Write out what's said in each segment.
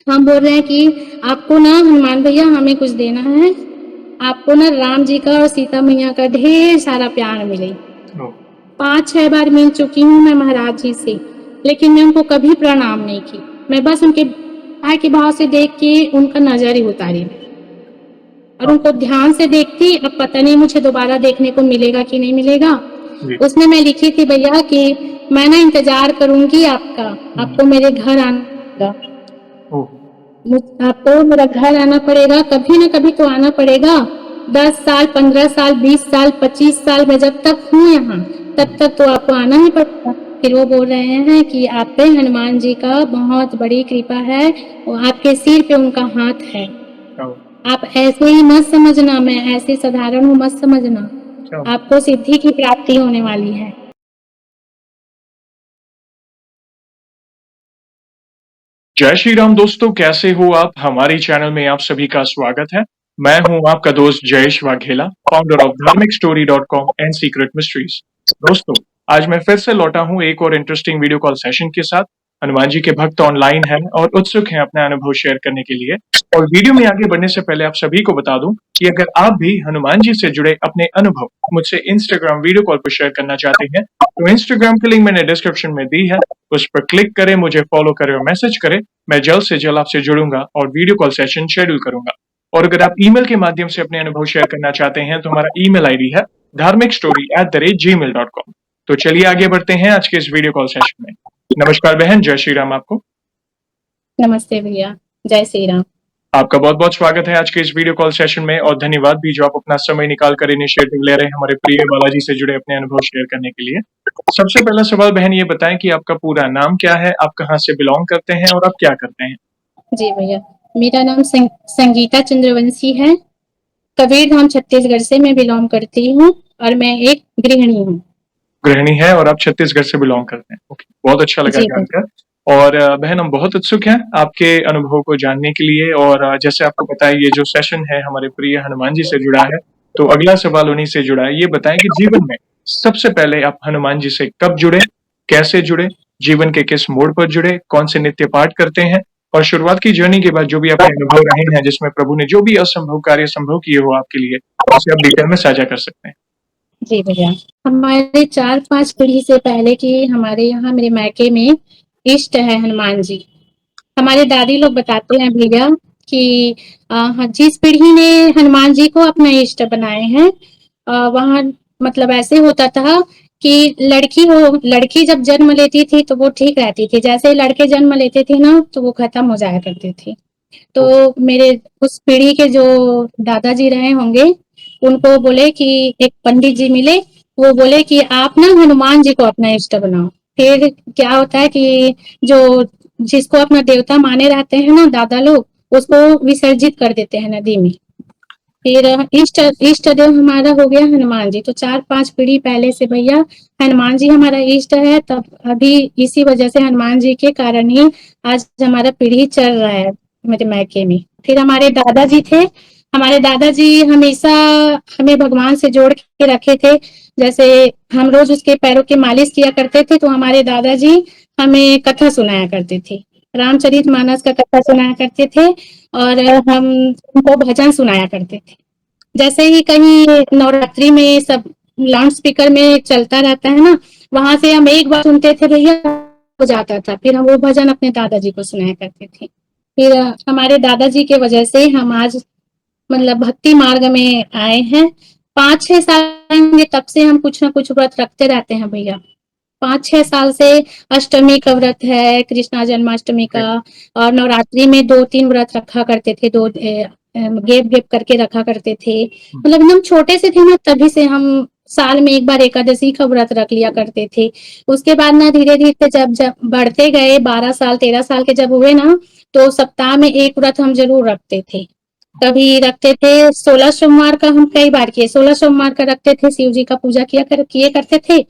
हम बोल रहे हैं कि आपको ना हनुमान भैया हमें कुछ देना है, आपको ना राम जी का और सीता मैया का ढेर सारा प्यार मिले। ओ, 5-6 बार मिल चुकी हूँ मैं महाराज जी से, लेकिन मैं उनको कभी प्रणाम नहीं की। मैं बस उनके भाई के भाव से देख के उनका नजर ही उतारी और हाँ, उनको ध्यान से देखती। अब पता नहीं मुझे दोबारा देखने को मिलेगा कि नहीं मिलेगा। जी। उसमें मैं लिखी थी भैया कि मैं ना इंतजार करूंगी आपका, हुँ, आपको मेरे घर आना, ओह! आपको मेरा घर आना पड़ेगा, कभी ना कभी तो आना पड़ेगा। 10 साल, 15 साल, 20 साल, 25 साल में जब तक हूँ यहाँ, तब हुँ, तक तो आपको आना ही पड़ेगा। फिर वो बोल रहे हैं कि आप पे हनुमान जी का बहुत बड़ी कृपा है, वो आपके सिर पे उनका हाथ है। क्या आप ऐसे ही मत समझना, मैं ऐसे साधारण हूँ मत समझना, क्या आपको सिद्धि की प्राप्ति होने वाली है। जय श्री राम दोस्तों, कैसे हो आप? हमारे चैनल में आप सभी का स्वागत है। मैं हूँ आपका दोस्त जयेश वाघेला, फाउंडर ऑफ धार्मिकस्टोरी.com एंड सीक्रेट मिस्ट्रीज। दोस्तों, आज मैं फिर से लौटा हूँ एक और इंटरेस्टिंग वीडियो कॉल सेशन के साथ। हनुमान जी के भक्त ऑनलाइन हैं और उत्सुक हैं अपना अनुभव शेयर करने के लिए। और वीडियो में आगे बढ़ने से पहले आप सभी को बता दूं कि अगर आप भी हनुमान जी से जुड़े अपने अनुभव मुझसे इंस्टाग्राम वीडियो कॉल पर शेयर करना चाहते हैं, तो इंस्टाग्राम की लिंक मैंने डिस्क्रिप्शन में दी है। उस पर क्लिक करें, मुझे फॉलो करें और मैसेज करें। मैं जल्द से जल्द आपसे जुड़ूंगा और वीडियो कॉल सेशन शेड्यूल करूंगा। और अगर आप ईमेल के माध्यम से अपने अनुभव शेयर करना चाहते हैं, तो हमारा ईमेल आईडी है dharmikstory@gmail.com। तो चलिए आगे बढ़ते हैं आज के इस वीडियो कॉल सेशन में। नमस्कार बहन, जय श्री राम आपको। नमस्ते भैया, जय श्री राम। आपका बहुत बहुत स्वागत है आज के इस वीडियो कॉल सेशन में, और धन्यवाद भी जो आप अपना समय निकाल कर इनिशिएटिव ले रहे हैं हमारे प्रिय बालाजी से जुड़े अपने अनुभव शेयर करने के लिए। सबसे पहला सवाल बहन ये बताएं कि आपका पूरा नाम क्या है, आप कहाँ से बिलोंग करते हैं और आप क्या करते हैं? जी भैया, मेरा नाम संगीता चंद्रवंशी है। कबीरधाम छत्तीसगढ़ से मैं बिलोंग करती हूँ और मैं एक गृहिणी हूँ। गृहिणी है और आप छत्तीसगढ़ से बिलोंग करते हैं। ओके, बहुत अच्छा लगा जी भैया। जानकर। और बहन, हम बहुत उत्सुक हैं आपके अनुभव को जानने के लिए। और जैसे आपको पता है, ये जो सेशन है हमारे प्रिय हनुमान जी से जुड़ा है, तो अगला सवाल उन्हीं से जुड़ा है। ये बताएं कि जीवन में सबसे पहले आप हनुमान जी से कब जुड़े, कैसे जुड़े, जीवन के किस मोड़ पर जुड़े, कौन से नित्य पाठ करते हैं, और शुरुआत की जर्नी के बाद जो भी आपके अनुभव रहे हैं, जिसमें प्रभु ने जो भी असंभव कार्य संभव किए हो आपके लिए, उसे आप डिटेल में साझा कर सकते हैं। जी भैया, हमारे 4-5 पीढ़ी से पहले की हमारे यहाँ मेरे मायके में इष्ट है हनुमान जी। हमारे दादी लोग बताते हैं भैया कि हाँ, जिस पीढ़ी ने हनुमान जी को अपना इष्ट बनाए हैं, वहाँ मतलब ऐसे होता था कि लड़की जब जन्म लेती थी तो वो ठीक रहती थी, जैसे लड़के जन्म लेते थे ना तो वो खत्म हो जाया करते थे। तो मेरे उस पीढ़ी के जो दादाजी रहे होंगे, उनको बोले कि एक पंडित जी मिले, वो बोले कि आप ना हनुमान जी को अपना इष्ट बनाओ। फिर क्या होता है कि जो जिसको अपना देवता माने रहते हैं ना दादा लोग, उसको विसर्जित कर देते हैं नदी में। फिर इष्ट देव हमारा हो गया हनुमान जी। तो 4-5 पीढ़ी पहले से भैया हनुमान जी हमारा इष्ट है। तब अभी इसी वजह से हनुमान जी के कारण ही आज हमारा पीढ़ी चल रहा है मेरे मायके में। फिर हमारे दादाजी थे, हमारे दादाजी हमेशा हमें भगवान से जोड़ के रखे थे। जैसे हम रोज उसके पैरों की मालिश किया करते थे, तो हमारे दादाजी हमें कथा सुनाया करते थे, रामचरितमानस का कथा सुनाया करते थे। और हम उनको भजन सुनाया करते थे। जैसे ही कहीं नवरात्रि में सब लाउड स्पीकर में चलता रहता है ना, वहां से हम एक बार सुनते थे भैया, हो जाता था। फिर हम वो भजन अपने दादाजी को सुनाया करते थे। फिर हमारे दादाजी के वजह से हम आज मतलब भक्ति मार्ग में आए हैं। 5-6 साल में तब से हम कुछ ना कुछ व्रत रखते रहते हैं भैया। 5-6 साल से अष्टमी का व्रत है, कृष्णा जन्माष्टमी का, और नवरात्रि में 2-3 व्रत रखा करते थे, दो गेप गेप करके रखा करते थे। मतलब एकदम छोटे से थे ना, तभी से हम साल में एक बार एकादशी का व्रत रख लिया करते थे। उसके बाद ना धीरे धीरे जब जब बढ़ते गए, 12 साल 13 साल के जब हुए ना, तो सप्ताह में एक व्रत हम जरूर रखते थे। कभी रखते थे 16 सोमवार का, हम कई बार किए, 16 सोमवार का रखते थे, शिव जी का पूजा किए करते थे।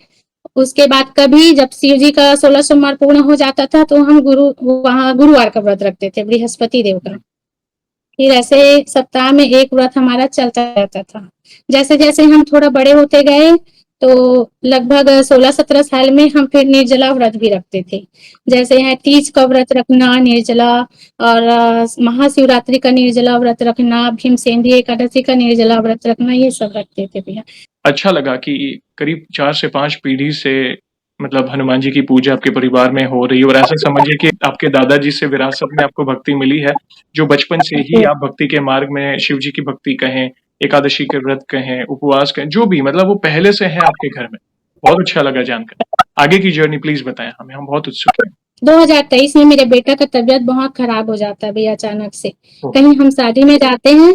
उसके बाद कभी जब शिव जी का 16 सोमवार पूर्ण हो जाता था, तो हम वहां गुरुवार का व्रत रखते थे, बृहस्पति देव का। फिर ऐसे सप्ताह में एक व्रत हमारा चलता रहता था। जैसे जैसे हम थोड़ा बड़े होते गए, तो लगभग 16-17 साल में हम फिर निर्जला व्रत भी रखते थे। जैसे है तीज का व्रत रखना, निर्जला, और महाशिवरात्रि का निर्जला व्रत रखना, भीमसेनी एकादशी का निर्जला व्रत रखना, ये सब रखते थे भैया। अच्छा लगा कि करीब 4 से 5 पीढ़ी से मतलब हनुमान जी की पूजा आपके परिवार में हो रही है और ऐसा समझिए कि आपके दादाजी से विरासत में आपको भक्ति मिली है, जो बचपन से ही आप भक्ति के मार्ग में शिव जी की भक्ति कहें, एकादशी के व्रत कहें, उपवास कहें, जो भी मतलब वो पहले से है आपके घर में। बहुत अच्छा लगा जानकर। आगे की जर्नी प्लीज़ बताएँ हमें, हम बहुत उत्सुक हैं। 2023 में मेरे बेटा का तबीयत बहुत खराब हो जाता है भैया अचानक से। ओह! कहीं हम शादी में जाते हैं,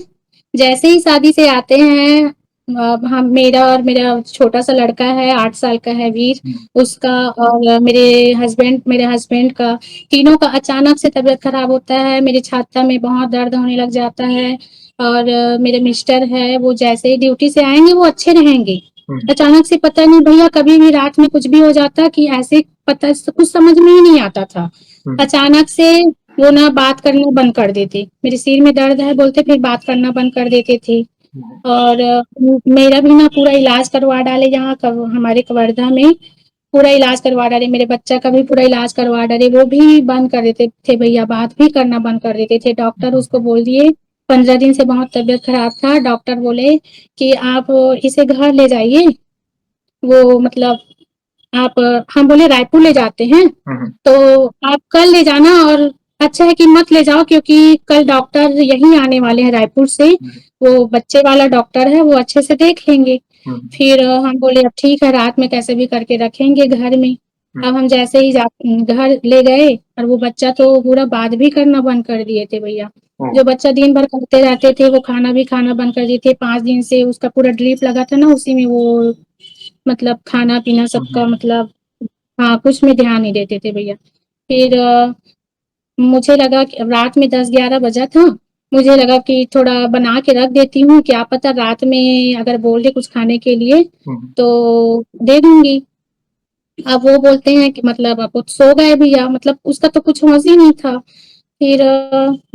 जैसे ही शादी से आते हैं, हम मेरा और मेरा छोटा सा लड़का है 8 साल का है वीर, उसका और मेरे हस्बैंड का, तीनों का अचानक से तबीयत खराब होता है। मेरी छाती में बहुत दर्द होने लग जाता है और मेरे मिस्टर है वो जैसे ही ड्यूटी से आएंगे वो अच्छे रहेंगे, अचानक से पता नहीं भैया कभी भी रात में कुछ भी हो जाता कि ऐसे पता कुछ समझ में ही नहीं आता था। अचानक से वो ना बात करना बंद कर देते, मेरे सिर में दर्द है बोलते, फिर बात करना बंद कर देते थे। और मेरा भी ना पूरा इलाज करवा डाले यहाँ हमारे कवर्धा में, पूरा इलाज करवा डाले, मेरे बच्चा का भी पूरा इलाज करवा डाले, वो भी बंद कर देते थे भैया, बात भी करना बंद कर देते थे। डॉक्टर उसको बोल दिए, 15 दिन से बहुत तबीयत खराब था, डॉक्टर बोले कि आप इसे घर ले जाइए, वो मतलब आप, हम बोले रायपुर ले जाते हैं, तो आप कल ले जाना, और अच्छा है कि मत ले जाओ क्योंकि कल डॉक्टर यहीं आने वाले हैं रायपुर से, वो बच्चे वाला डॉक्टर है, वो अच्छे से देख लेंगे। फिर हम बोले अब ठीक है, रात में कैसे भी करके रखेंगे घर में। अब हम जैसे ही घर ले गए, और वो बच्चा तो पूरा बात भी करना बंद कर दिए थे भैया। जो बच्चा दिन भर करते रहते थे वो खाना भी खाना बंद कर दिए थे। 5 दिन से उसका पूरा ड्रिप लगा था ना, उसी में वो मतलब खाना पीना सबका मतलब, हाँ कुछ में ध्यान नहीं देते थे भैया। फिर मुझे लगा कि रात में 10-11 बजा था, मुझे लगा कि थोड़ा बना के रख देती हूँ, क्या पता रात में अगर बोल दे कुछ खाने के लिए तो दे दूंगी। अब वो बोलते हैं कि मतलब अब वो सो गए भैया, मतलब उसका तो कुछ होश ही नहीं था। फिर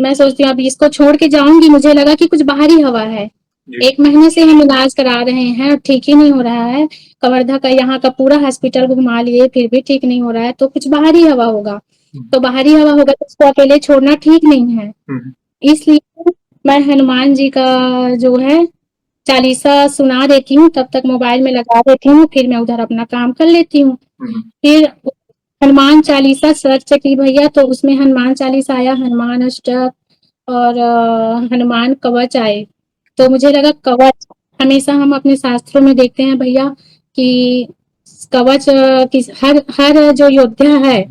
मैं सोचती हूँ अब इसको छोड़ के जाऊंगी, मुझे लगा कि कुछ बाहरी हवा है। 1 महीने से हम इलाज करा रहे हैं, ठीक ही नहीं हो रहा है। कवर्धा का यहाँ का पूरा हॉस्पिटल घुमा लिए, फिर भी ठीक नहीं हो रहा है, तो कुछ बाहरी हवा होगा। तो बाहरी हवा होगा तो उसको अकेले छोड़ना ठीक नहीं है। इसलिए मैं हनुमान जी का जो है चालीसा सुना देती हूँ, तब तक मोबाइल में लगा देती हूँ, फिर मैं उधर अपना काम कर लेती हूँ। फिर हनुमान चालीसा सर्च की भैया, तो उसमें हनुमान चालीसा आया, हनुमान अष्टक और हनुमान कवच आए। तो मुझे लगा कवच, हमेशा हम अपने शास्त्रों में देखते हैं भैया कि कवच हर हर जो योद्धा है,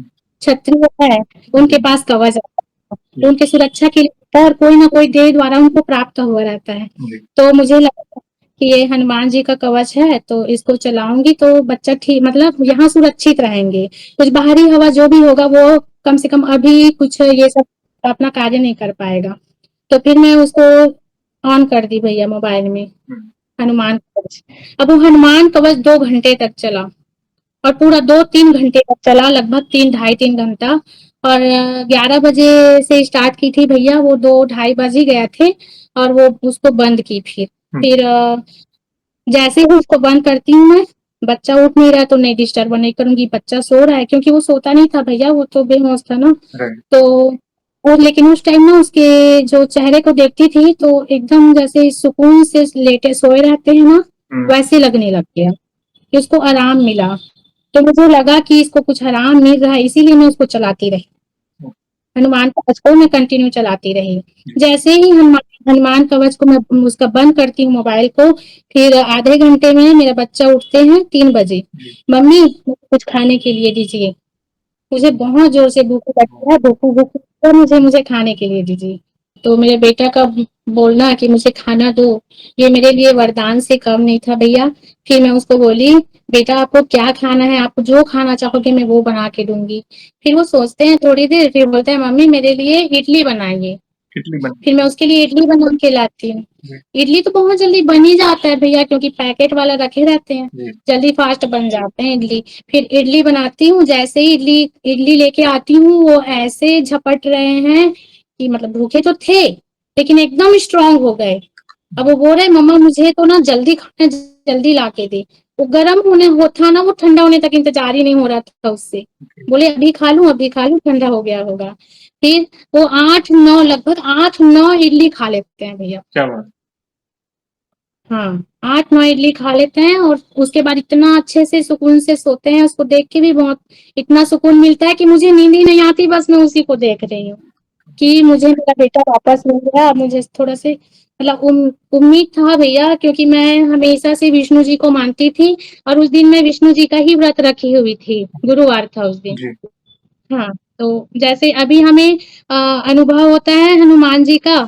क्षत्रिय है, उनके पास कवच है, उनके सुरक्षा के लिए, और कोई ना कोई देव द्वारा उनको प्राप्त हुआ रहता है। तो मुझे लगा कि ये हनुमान जी का कवच है, तो इसको चलाऊंगी तो बच्चा ठीक, मतलब यहाँ सुरक्षित रहेंगे। कुछ बाहरी हवा जो भी होगा वो कम से कम अभी कुछ ये सब अपना कार्य नहीं कर पाएगा। तो फिर मैं उसको ऑन कर दी भैया मोबाइल में, हनुमान कवच। अब वो हनुमान कवच 2 घंटे तक चला, और पूरा 2-3 घंटे तक चला, लगभग 3 ढाई 3 घंटा। और 11 बजे से स्टार्ट की थी भैया, वो 2 ढाई बज ही गए थे, और वो उसको बंद की। फिर जैसे ही उसको बंद करती हूँ मैं, बच्चा उठ नहीं रहा तो नहीं डिस्टर्ब नहीं करूंगी, बच्चा सो रहा है, क्योंकि वो सोता नहीं था भैया, वो तो बेहोश था ना। तो और लेकिन उस टाइम ना उसके जो चेहरे को देखती थी तो एकदम जैसे सुकून से लेटे सोए रहते हैं ना, वैसे लगने लग गया कि उसको आराम मिला। तो मुझे लगा कि इसको कुछ आराम मिल रहा है, इसीलिए मैं उसको चलाती रही, हनुमान कवच को मैं कंटिन्यू चलाती रही। जैसे ही हनुमान कवच को मैं उसका बंद करती हूँ मोबाइल को, फिर आधे घंटे में मेरा बच्चा उठते हैं 3 बजे, मम्मी कुछ खाने के लिए दीजिए, मुझे बहुत जोर से भूख लगती है, भूख भूख, तो मुझे मुझे खाने के लिए दीजिए। तो मेरे बेटा का बोलना कि मुझे खाना दो, ये मेरे लिए वरदान से कम नहीं था भैया। फिर मैं उसको बोली, बेटा आपको क्या खाना है, आप जो खाना चाहोगे मैं वो बना के दूंगी। फिर वो सोचते हैं थोड़ी देर, फिर बोलते हैं मम्मी मेरे लिए इडली बनाइए। फिर मैं उसके लिए इडली बना के लाती हूँ। इडली तो बहुत जल्दी बन ही जाता है भैया, क्योंकि पैकेट वाला रखे रहते हैं, जल्दी फास्ट बन जाते हैं इडली। फिर इडली बनाती हूँ, जैसे ही इडली इडली लेके आती हूँ, वो ऐसे झपट रहे हैं कि मतलब भूखे तो थे लेकिन एकदम स्ट्रांग हो गए। अब वो बोल रहे मम्मा मुझे तो ना जल्दी खाना, जल्दी ला के दे। वो गरम होने हो था ना, वो ठंडा होने तक इंतजार ही नहीं हो रहा था उससे। बोले अभी खा लूँ, अभी खा लूँ, ठंडा हो गया होगा। फिर वो 8-9 लगभग 8-9 इडली खा लेते हैं भैया। क्या बात! हाँ, 8-9 इडली खा लेते हैं और उसके बाद इतना अच्छे से सुकून से सोते हैं, उसको देख के भी बहुत इतना सुकून मिलता है कि मुझे नींद ही नहीं आती, बस मैं उसी को देख रही हूँ, कि मुझे मेरा बेटा वापस मिल गया। मुझे थोड़ा से मतलब उम्मीद था भैया, क्योंकि मैं हमेशा से विष्णु जी को मानती थी और उस दिन मैं विष्णु जी का ही व्रत रखी हुई थी, गुरुवार था उस दिन। जी, हाँ, तो जैसे अभी हमें अनुभव होता है हनुमान जी का,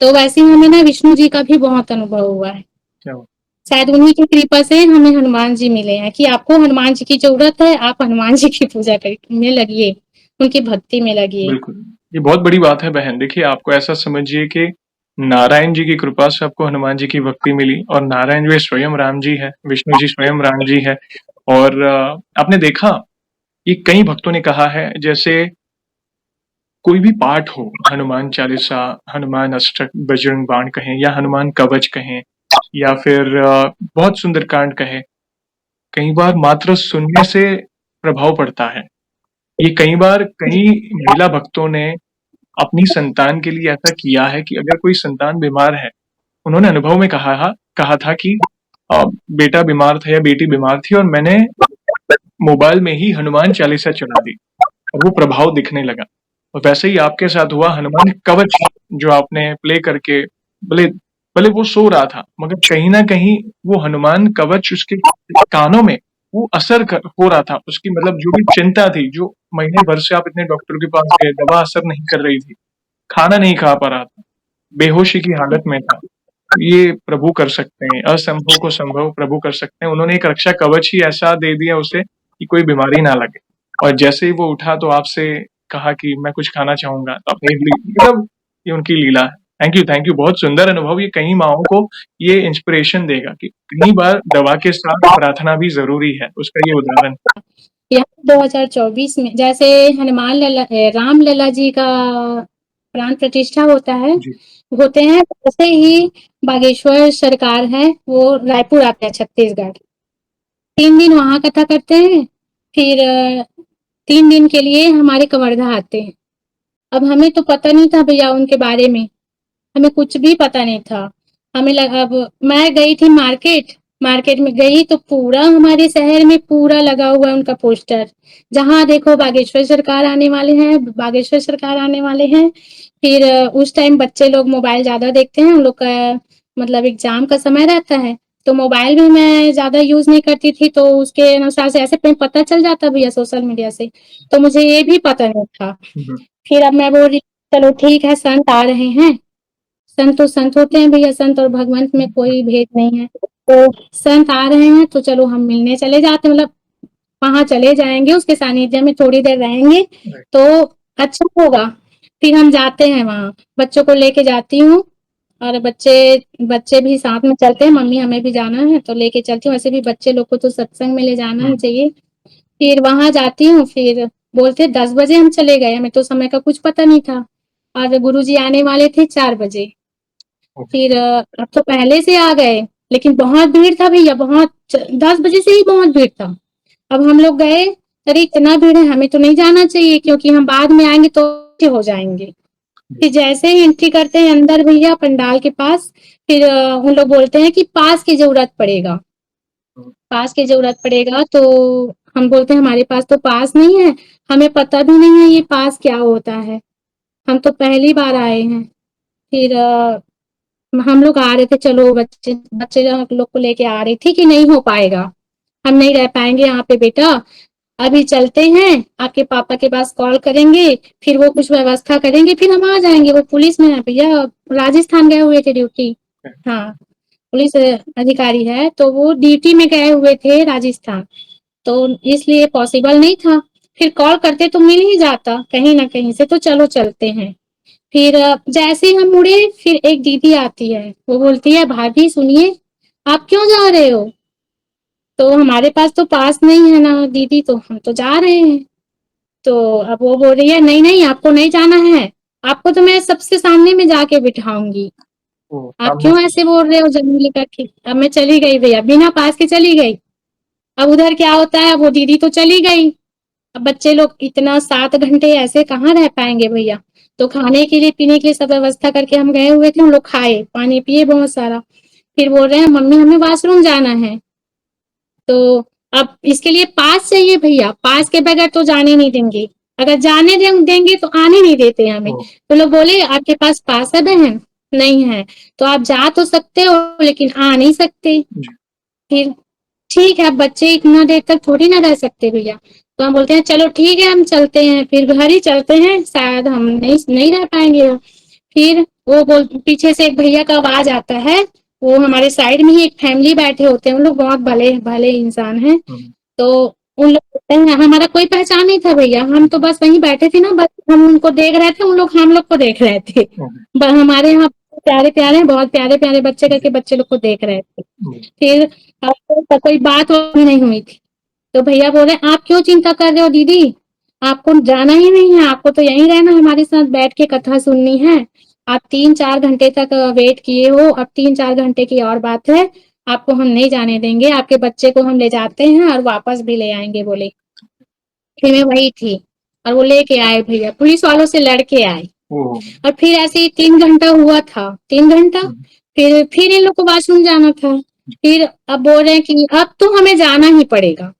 तो वैसे ही हमें ना विष्णु जी का भी बहुत अनुभव हुआ है। क्या बात! शायद उन्हीं की कृपा से हमें हनुमान जी मिले हैं, कि आपको हनुमान जी की ज़रूरत है, आप हनुमान जी की पूजा में लगिए, उनकी भक्ति में लगिए। बिल्कुल, ये बहुत बड़ी बात है बहन। देखिए, आपको ऐसा समझिए कि नारायण जी की कृपा से आपको हनुमान जी की भक्ति मिली और नारायण जी स्वयं राम जी हैं, विष्णु जी स्वयं राम जी हैं। और आपने देखा, ये कई भक्तों ने कहा है, जैसे कोई भी पाठ हो, हनुमान चालीसा, हनुमान अष्टक, बजरंग बाण कहें या हनुमान कवच कहें या फिर बहुत सुंदरकांड कहें, कई बार मात्र सुनने से प्रभाव पड़ता है। ये कई बार कई महिला भक्तों ने अपनी संतान के लिए ऐसा किया है कि अगर कोई संतान बीमार है, उन्होंने अनुभव में कहा था कि बेटा बीमार था या बेटी बीमार थी और मैंने मोबाइल में ही हनुमान चालीसा चला दी और वो प्रभाव दिखने लगा। और वैसे ही आपके साथ हुआ, हनुमान कवच जो आपने प्ले करके, भले भले वो सो रहा था, मगर कहीं न कहीं वो हनुमान कवच उसके कानों में वो हो रहा था। उसकी मतलब जो भी चिंता थी, जो महीने भर से आप इतने डॉक्टर के पास गए, दवा असर नहीं कर रही थी, खाना नहीं खा पा रहा था, बेहोशी की हालत में था। ये प्रभु कर सकते हैं, असंभव को संभव प्रभु कर सकते हैं। उन्होंने एक रक्षा कवच ही ऐसा दे दिया उसे कि कोई बीमारी ना लगे। और जैसे ही वो उठा तो आपसे कहा कि मैं कुछ खाना चाहूँगा, तो आपने इडली, मतलब ये उनकी लीला है। थैंक यू, बहुत सुंदर अनुभव। ये कई माँओं को ये इंस्पिरेशन देगा कि कई बार दवा के साथ प्रार्थना भी ज़रूरी है, उसका ये उदाहरण। यहाँ 2024 में जैसे राम लला जी का प्राण प्रतिष्ठा होता है, जी, होते हैं, वैसे ही बागेश्वर सरकार है, वो रायपुर आते हैं छत्तीसगढ़। 3 दिन वहाँ कथा करते हैं, फिर 3 दिन के लिए हमारे कवर्धा आते हैं। अब हमें तो पता नहीं था भैया उनके बारे में, हमें कुछ भी पता नहीं था। हमें लगा, अब मैं गई थी मार्केट, मार्केट में गई तो पूरा हमारे शहर में पूरा लगा हुआ है उनका पोस्टर। जहाँ देखो बागेश्वर सरकार आने वाले हैं, बागेश्वर सरकार आने वाले हैं। फिर उस टाइम बच्चे लोग मोबाइल ज़्यादा देखते हैं, उन लोग का मतलब एग्ज़ाम का समय रहता है, तो मोबाइल भी मैं ज़्यादा यूज़ नहीं करती थी, तो उसके अनुसार से ऐसे पे पता चल जाता भैया सोशल मीडिया से, तो मुझे ये भी पता नहीं था। हुँ, फिर अब मैं बोल रही, चलो ठीक है, संत आ रहे हैं, संत तो संत होते हैं भैया, संत और भगवंत में कोई भेद नहीं है। तो संत आ रहे हैं तो चलो हम मिलने चले जाते, मतलब वहाँ चले जाएँगे, उसके सानिध्य में थोड़ी देर रहेंगे राइट, तो अच्छा होगा। फिर हम जाते हैं वहाँ, बच्चों को लेके जाती हूँ और बच्चे बच्चे भी साथ में चलते हैं, मम्मी हमें भी जाना है तो लेके चलती हूँ, वैसे भी बच्चे लोग को तो सत्संग में ले जाना ही हुँ, चाहिए। फिर वहाँ जाती हूँ, फिर बोलते 10 बजे हम चले गए, हमें तो समय का कुछ पता नहीं था और गुरुजी आने वाले थे 4 बजे। ओके, फिर अब तो पहले से आ गए, लेकिन बहुत भीड़ था भैया, बहुत 10 बजे से ही बहुत भीड़ था। अब हम लोग गए, अरे इतना भीड़ है, हमें तो नहीं जाना चाहिए क्योंकि हम बाद में आएँगे तो हो जाएँगे। फिर जैसे ही एंट्री करते हैं अंदर भैया पंडाल के पास, फिर उन लोग बोलते हैं कि पास की ज़रूरत पड़ेगा, हुँ, पास की ज़रूरत पड़ेगा, तो हम बोलते हैं हमारे पास तो पास नहीं है, हमें पता भी नहीं है ये पास क्या होता है, हम तो पहली बार आए हैं। फिर हम लोग आ रहे थे, चलो बच्चे बच्चे लोग को लेके आ रही थी कि नहीं हो पाएगा, हम नहीं रह पाएँगे यहाँ पे बेटा, अभी चलते हैं, आपके पापा के पास कॉल करेंगे, फिर वो कुछ व्यवस्था करेंगे, फिर हम आ जाएँगे। वो पुलिस में है भैया, राजस्थान गए हुए थे ड्यूटी। हाँ, पुलिस अधिकारी है, तो वो ड्यूटी में गए हुए थे राजस्थान, तो इसलिए पॉसिबल नहीं था। फिर कॉल करते तो मिल ही जाता कहीं न कहीं से, तो चलो चलते हैं। फिर जैसे ही हम मुड़े, फिर एक दीदी आती है, वो बोलती है, "भाभी सुनिए, आप क्यों जा रहे हो?" तो हमारे पास तो पास नहीं है ना दीदी, तो हम तो जा रहे हैं। तो अब वो बोल रही है, "नहीं, नहीं आपको नहीं जाना है, आपको तो मैं सबसे सामने में जाके बिठाऊँगी। ओह! आप सामने क्यों से, ऐसे बोल रहे हो ज़मीन लेकर के?" अब मैं चली गई भैया, बिना पास के चली गई। अब उधर क्या होता है, वो दीदी तो चली गई, अब बच्चे लोग इतना 7 घंटे ऐसे कहाँ रह पाएंगे भैया। तो खाने के लिए पीने के लिए सब व्यवस्था करके हम गए हुए थे, हम लोग खाए पानी पिए बहुत सारा, फिर बोल रहे हैं मम्मी हमें वॉशरूम जाना है। तो अब इसके लिए पास चाहिए भैया, पास के बगैर तो जाने नहीं देंगे, अगर जाने देंगे तो आने नहीं देते हमें। तो लोग बोले आपके पास पास है बहन? नहीं है। तो आप जा तो सकते हो लेकिन आ नहीं सकते। फिर ठीक है, अब बच्चे इतना देर तक थोड़ी ना रह सकते भैया। तो हम बोलते हैं चलो ठीक है हम चलते हैं, फिर घर ही चलते हैं, शायद हम नहीं रह पाएंगे। फिर वो बोल पीछे से एक भैया का आवाज आता है, वो हमारे साइड में ही एक फैमिली बैठे होते हैं, उन लोग बहुत भले भले इंसान हैं। तो उन लोग बोलते हैं हमारा कोई पहचान नहीं था भैया, हम तो बस वहीं बैठे थे ना, बस हम उनको देख रहे थे, उन लोग हम लोग को देख रहे थे। हमारे यहाँ प्यारे प्यारे बहुत प्यारे प्यारे बच्चे करके बच्चे लोग को देख रहे थे। फिर तो कोई बात भी नहीं हुई थी। तो भैया बोले आप क्यों चिंता कर रहे हो दीदी, आपको जाना ही नहीं है, आपको तो यहीं रहना हमारे साथ बैठ के कथा सुननी है। आप 3-4 घंटे तक वेट किए हो, अब 3-4 घंटे की और बात है, आपको हम नहीं जाने देंगे, आपके बच्चे को हम ले जाते हैं और वापस भी ले आएंगे बोले। फिर मैं वही थी और वो लेके आए भैया, पुलिस वालों से लड़के आए। और फिर ऐसे ही 3 घंटा हुआ था, 3 घंटा, फिर इन लोग को वॉशरूम जाना था। फिर अब बोल रहे हैं कि अब तो हमें जाना ही पड़ेगा।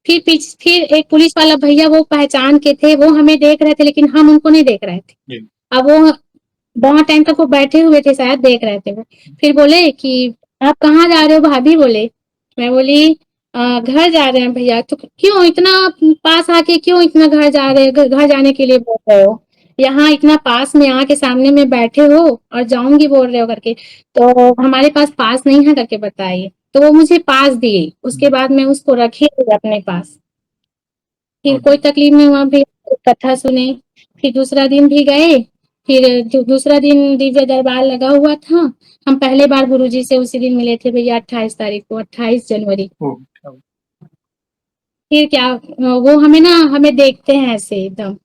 फिर एक पुलिस वाला भैया, वो पहचान के थे, वो हमें देख रहे थे लेकिन हम उनको नहीं देख रहे थे। अब वो बहुत टाइम तक वो बैठे हुए थे, शायद देख रहे थे वो। फिर बोले कि आप कहाँ जा रहे हो भाभी बोले। मैं बोली घर जा रहे हैं भैया। तो क्यों इतना पास आके क्यों इतना घर जा रहे घर जाने के लिए बोल रहे हो, यहाँ इतना पास में आके सामने में बैठे हो और जाऊंगी बोल रहे हो करके। तो हमारे पास पास नहीं है करके बताइए। तो वो मुझे पास दिए, उसके बाद मैं उसको रखी अपने पास। फिर कोई तकलीफ नहीं हुआ, फिर कथा सुने। फिर दूसरा दिन भी गए। फिर दूसरा दिन दिव्य दरबार लगा हुआ था। हम पहले बार गुरुजी से उसी दिन मिले थे भैया, 28 तारीख को, 28 जनवरी। फिर क्या, वो हमें देखते हैं ऐसे एकदम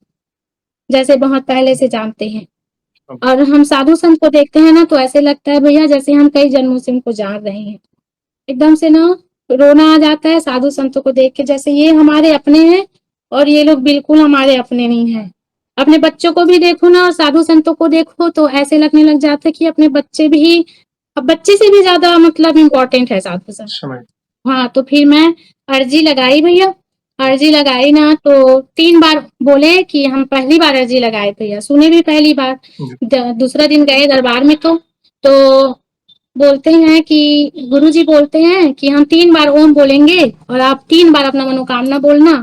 जैसे बहुत पहले से जानते हैं। और हम साधु संत को देखते हैं ना, तो ऐसे लगता है भैया जैसे हम कई जन्मों से उनको जान रहे हैं। एकदम से ना रोना आ जाता है साधु संतों को देख के, जैसे ये हमारे अपने हैं और ये लोग बिल्कुल हमारे अपने नहीं है। अपने बच्चों को भी देखो ना और साधु संतों को देखो तो ऐसे लगने लग जाता है कि अपने बच्चे भी, अब बच्चे से भी ज्यादा मतलब इम्पोर्टेंट है साधु संत। हाँ, तो फिर मैं अर्जी लगाई भैया। अर्जी लगाई ना तो 3 बार बोले कि हम पहली बार अर्जी लगाए भैया, सुने भी पहली बार। दूसरा दिन गए दरबार में तो बोलते हैं कि गुरुजी बोलते हैं कि हम 3 बार ओम बोलेंगे और आप 3 बार अपना मनोकामना बोलना।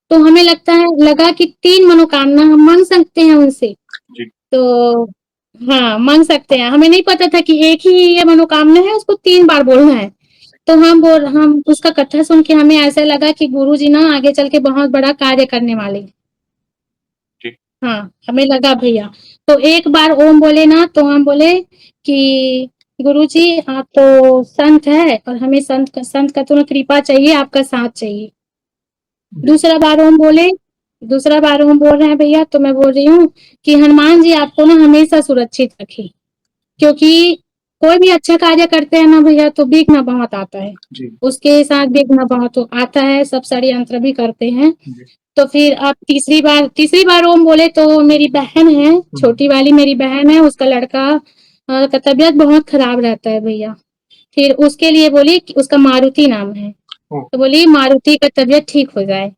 तो हमें लगा कि 3 मनोकामना हम मांग सकते हैं उनसे। तो हाँ मांग सकते हैं, हमें नहीं पता था कि एक ही ये मनोकामना है, उसको 3 बार बोलना है। तो हम उसका कथा सुन के हमें ऐसा लगा कि गुरुजी ना आगे चल के बहुत बड़ा कार्य करने वाले। हाँ हमें लगा भैया। तो एक बार ओम बोले ना तो हम बोले कि गुरुजी आप तो संत है और हमें संत का तो कृपा चाहिए, आपका साथ चाहिए। दूसरा बार ओम बोल रहे हैं भैया, तो मैं बोल रही हूँ कि हनुमान जी आपको ना हमेशा सुरक्षित रखे, क्योंकि कोई भी अच्छा कार्य करते हैं ना भैया तो विघ्न बहुत आता है, उसके साथ विघ्न बहुत आता है, सब षड्यंत्र भी करते हैं। तो फिर अब तीसरी बार ओम बोले तो मेरी बहन है, छोटी वाली मेरी बहन है, उसका लड़का का तबीयत बहुत खराब रहता है भैया। फिर उसके लिए बोली कि उसका मारुति नाम है, तो बोली मारुति का तबीयत ठीक हो जाए।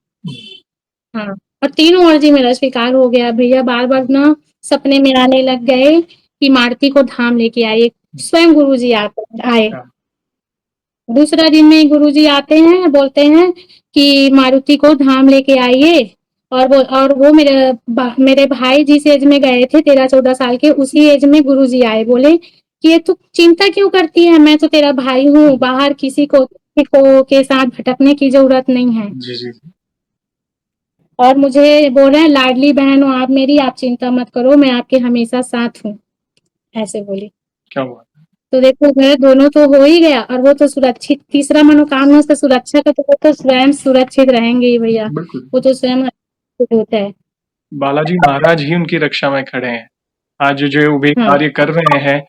हाँ, और तीनों अर्जी मेरा स्वीकार हो गया भैया। बार बार ना सपने में आने लग गए कि मारुति को धाम लेके आइए, स्वयं गुरुजी आए। दूसरा दिन में गुरुजी आते हैं, बोलते हैं कि मारुति को धाम लेके आइए। और वो मेरे भाई जिस एज में गए थे 13-14 साल के, उसी एज में गुरुजी आए, बोले कि ये तू चिंता क्यों करती है, मैं तो तेरा भाई हूँ, बाहर किसी को के साथ भटकने की जरूरत नहीं है। और मुझे बोल रहे हैं लाडली बहन हो आप मेरी, आप चिंता मत करो, मैं आपके हमेशा साथ हूँ, ऐसे बोली। क्या हुआ? तो देखो मेरे दोनों तो हो ही गया, और वो तो सुरक्षित, तीसरा मनोकामना से सुरक्षा का, तो वो तो स्वयं सुरक्षित रहेंगे ही भैया, वो तो स्वयं होता है। बालाजी महाराज ही उनकी रक्षा में खड़े हैं। आज जो वे कार्य कर रहे हैं,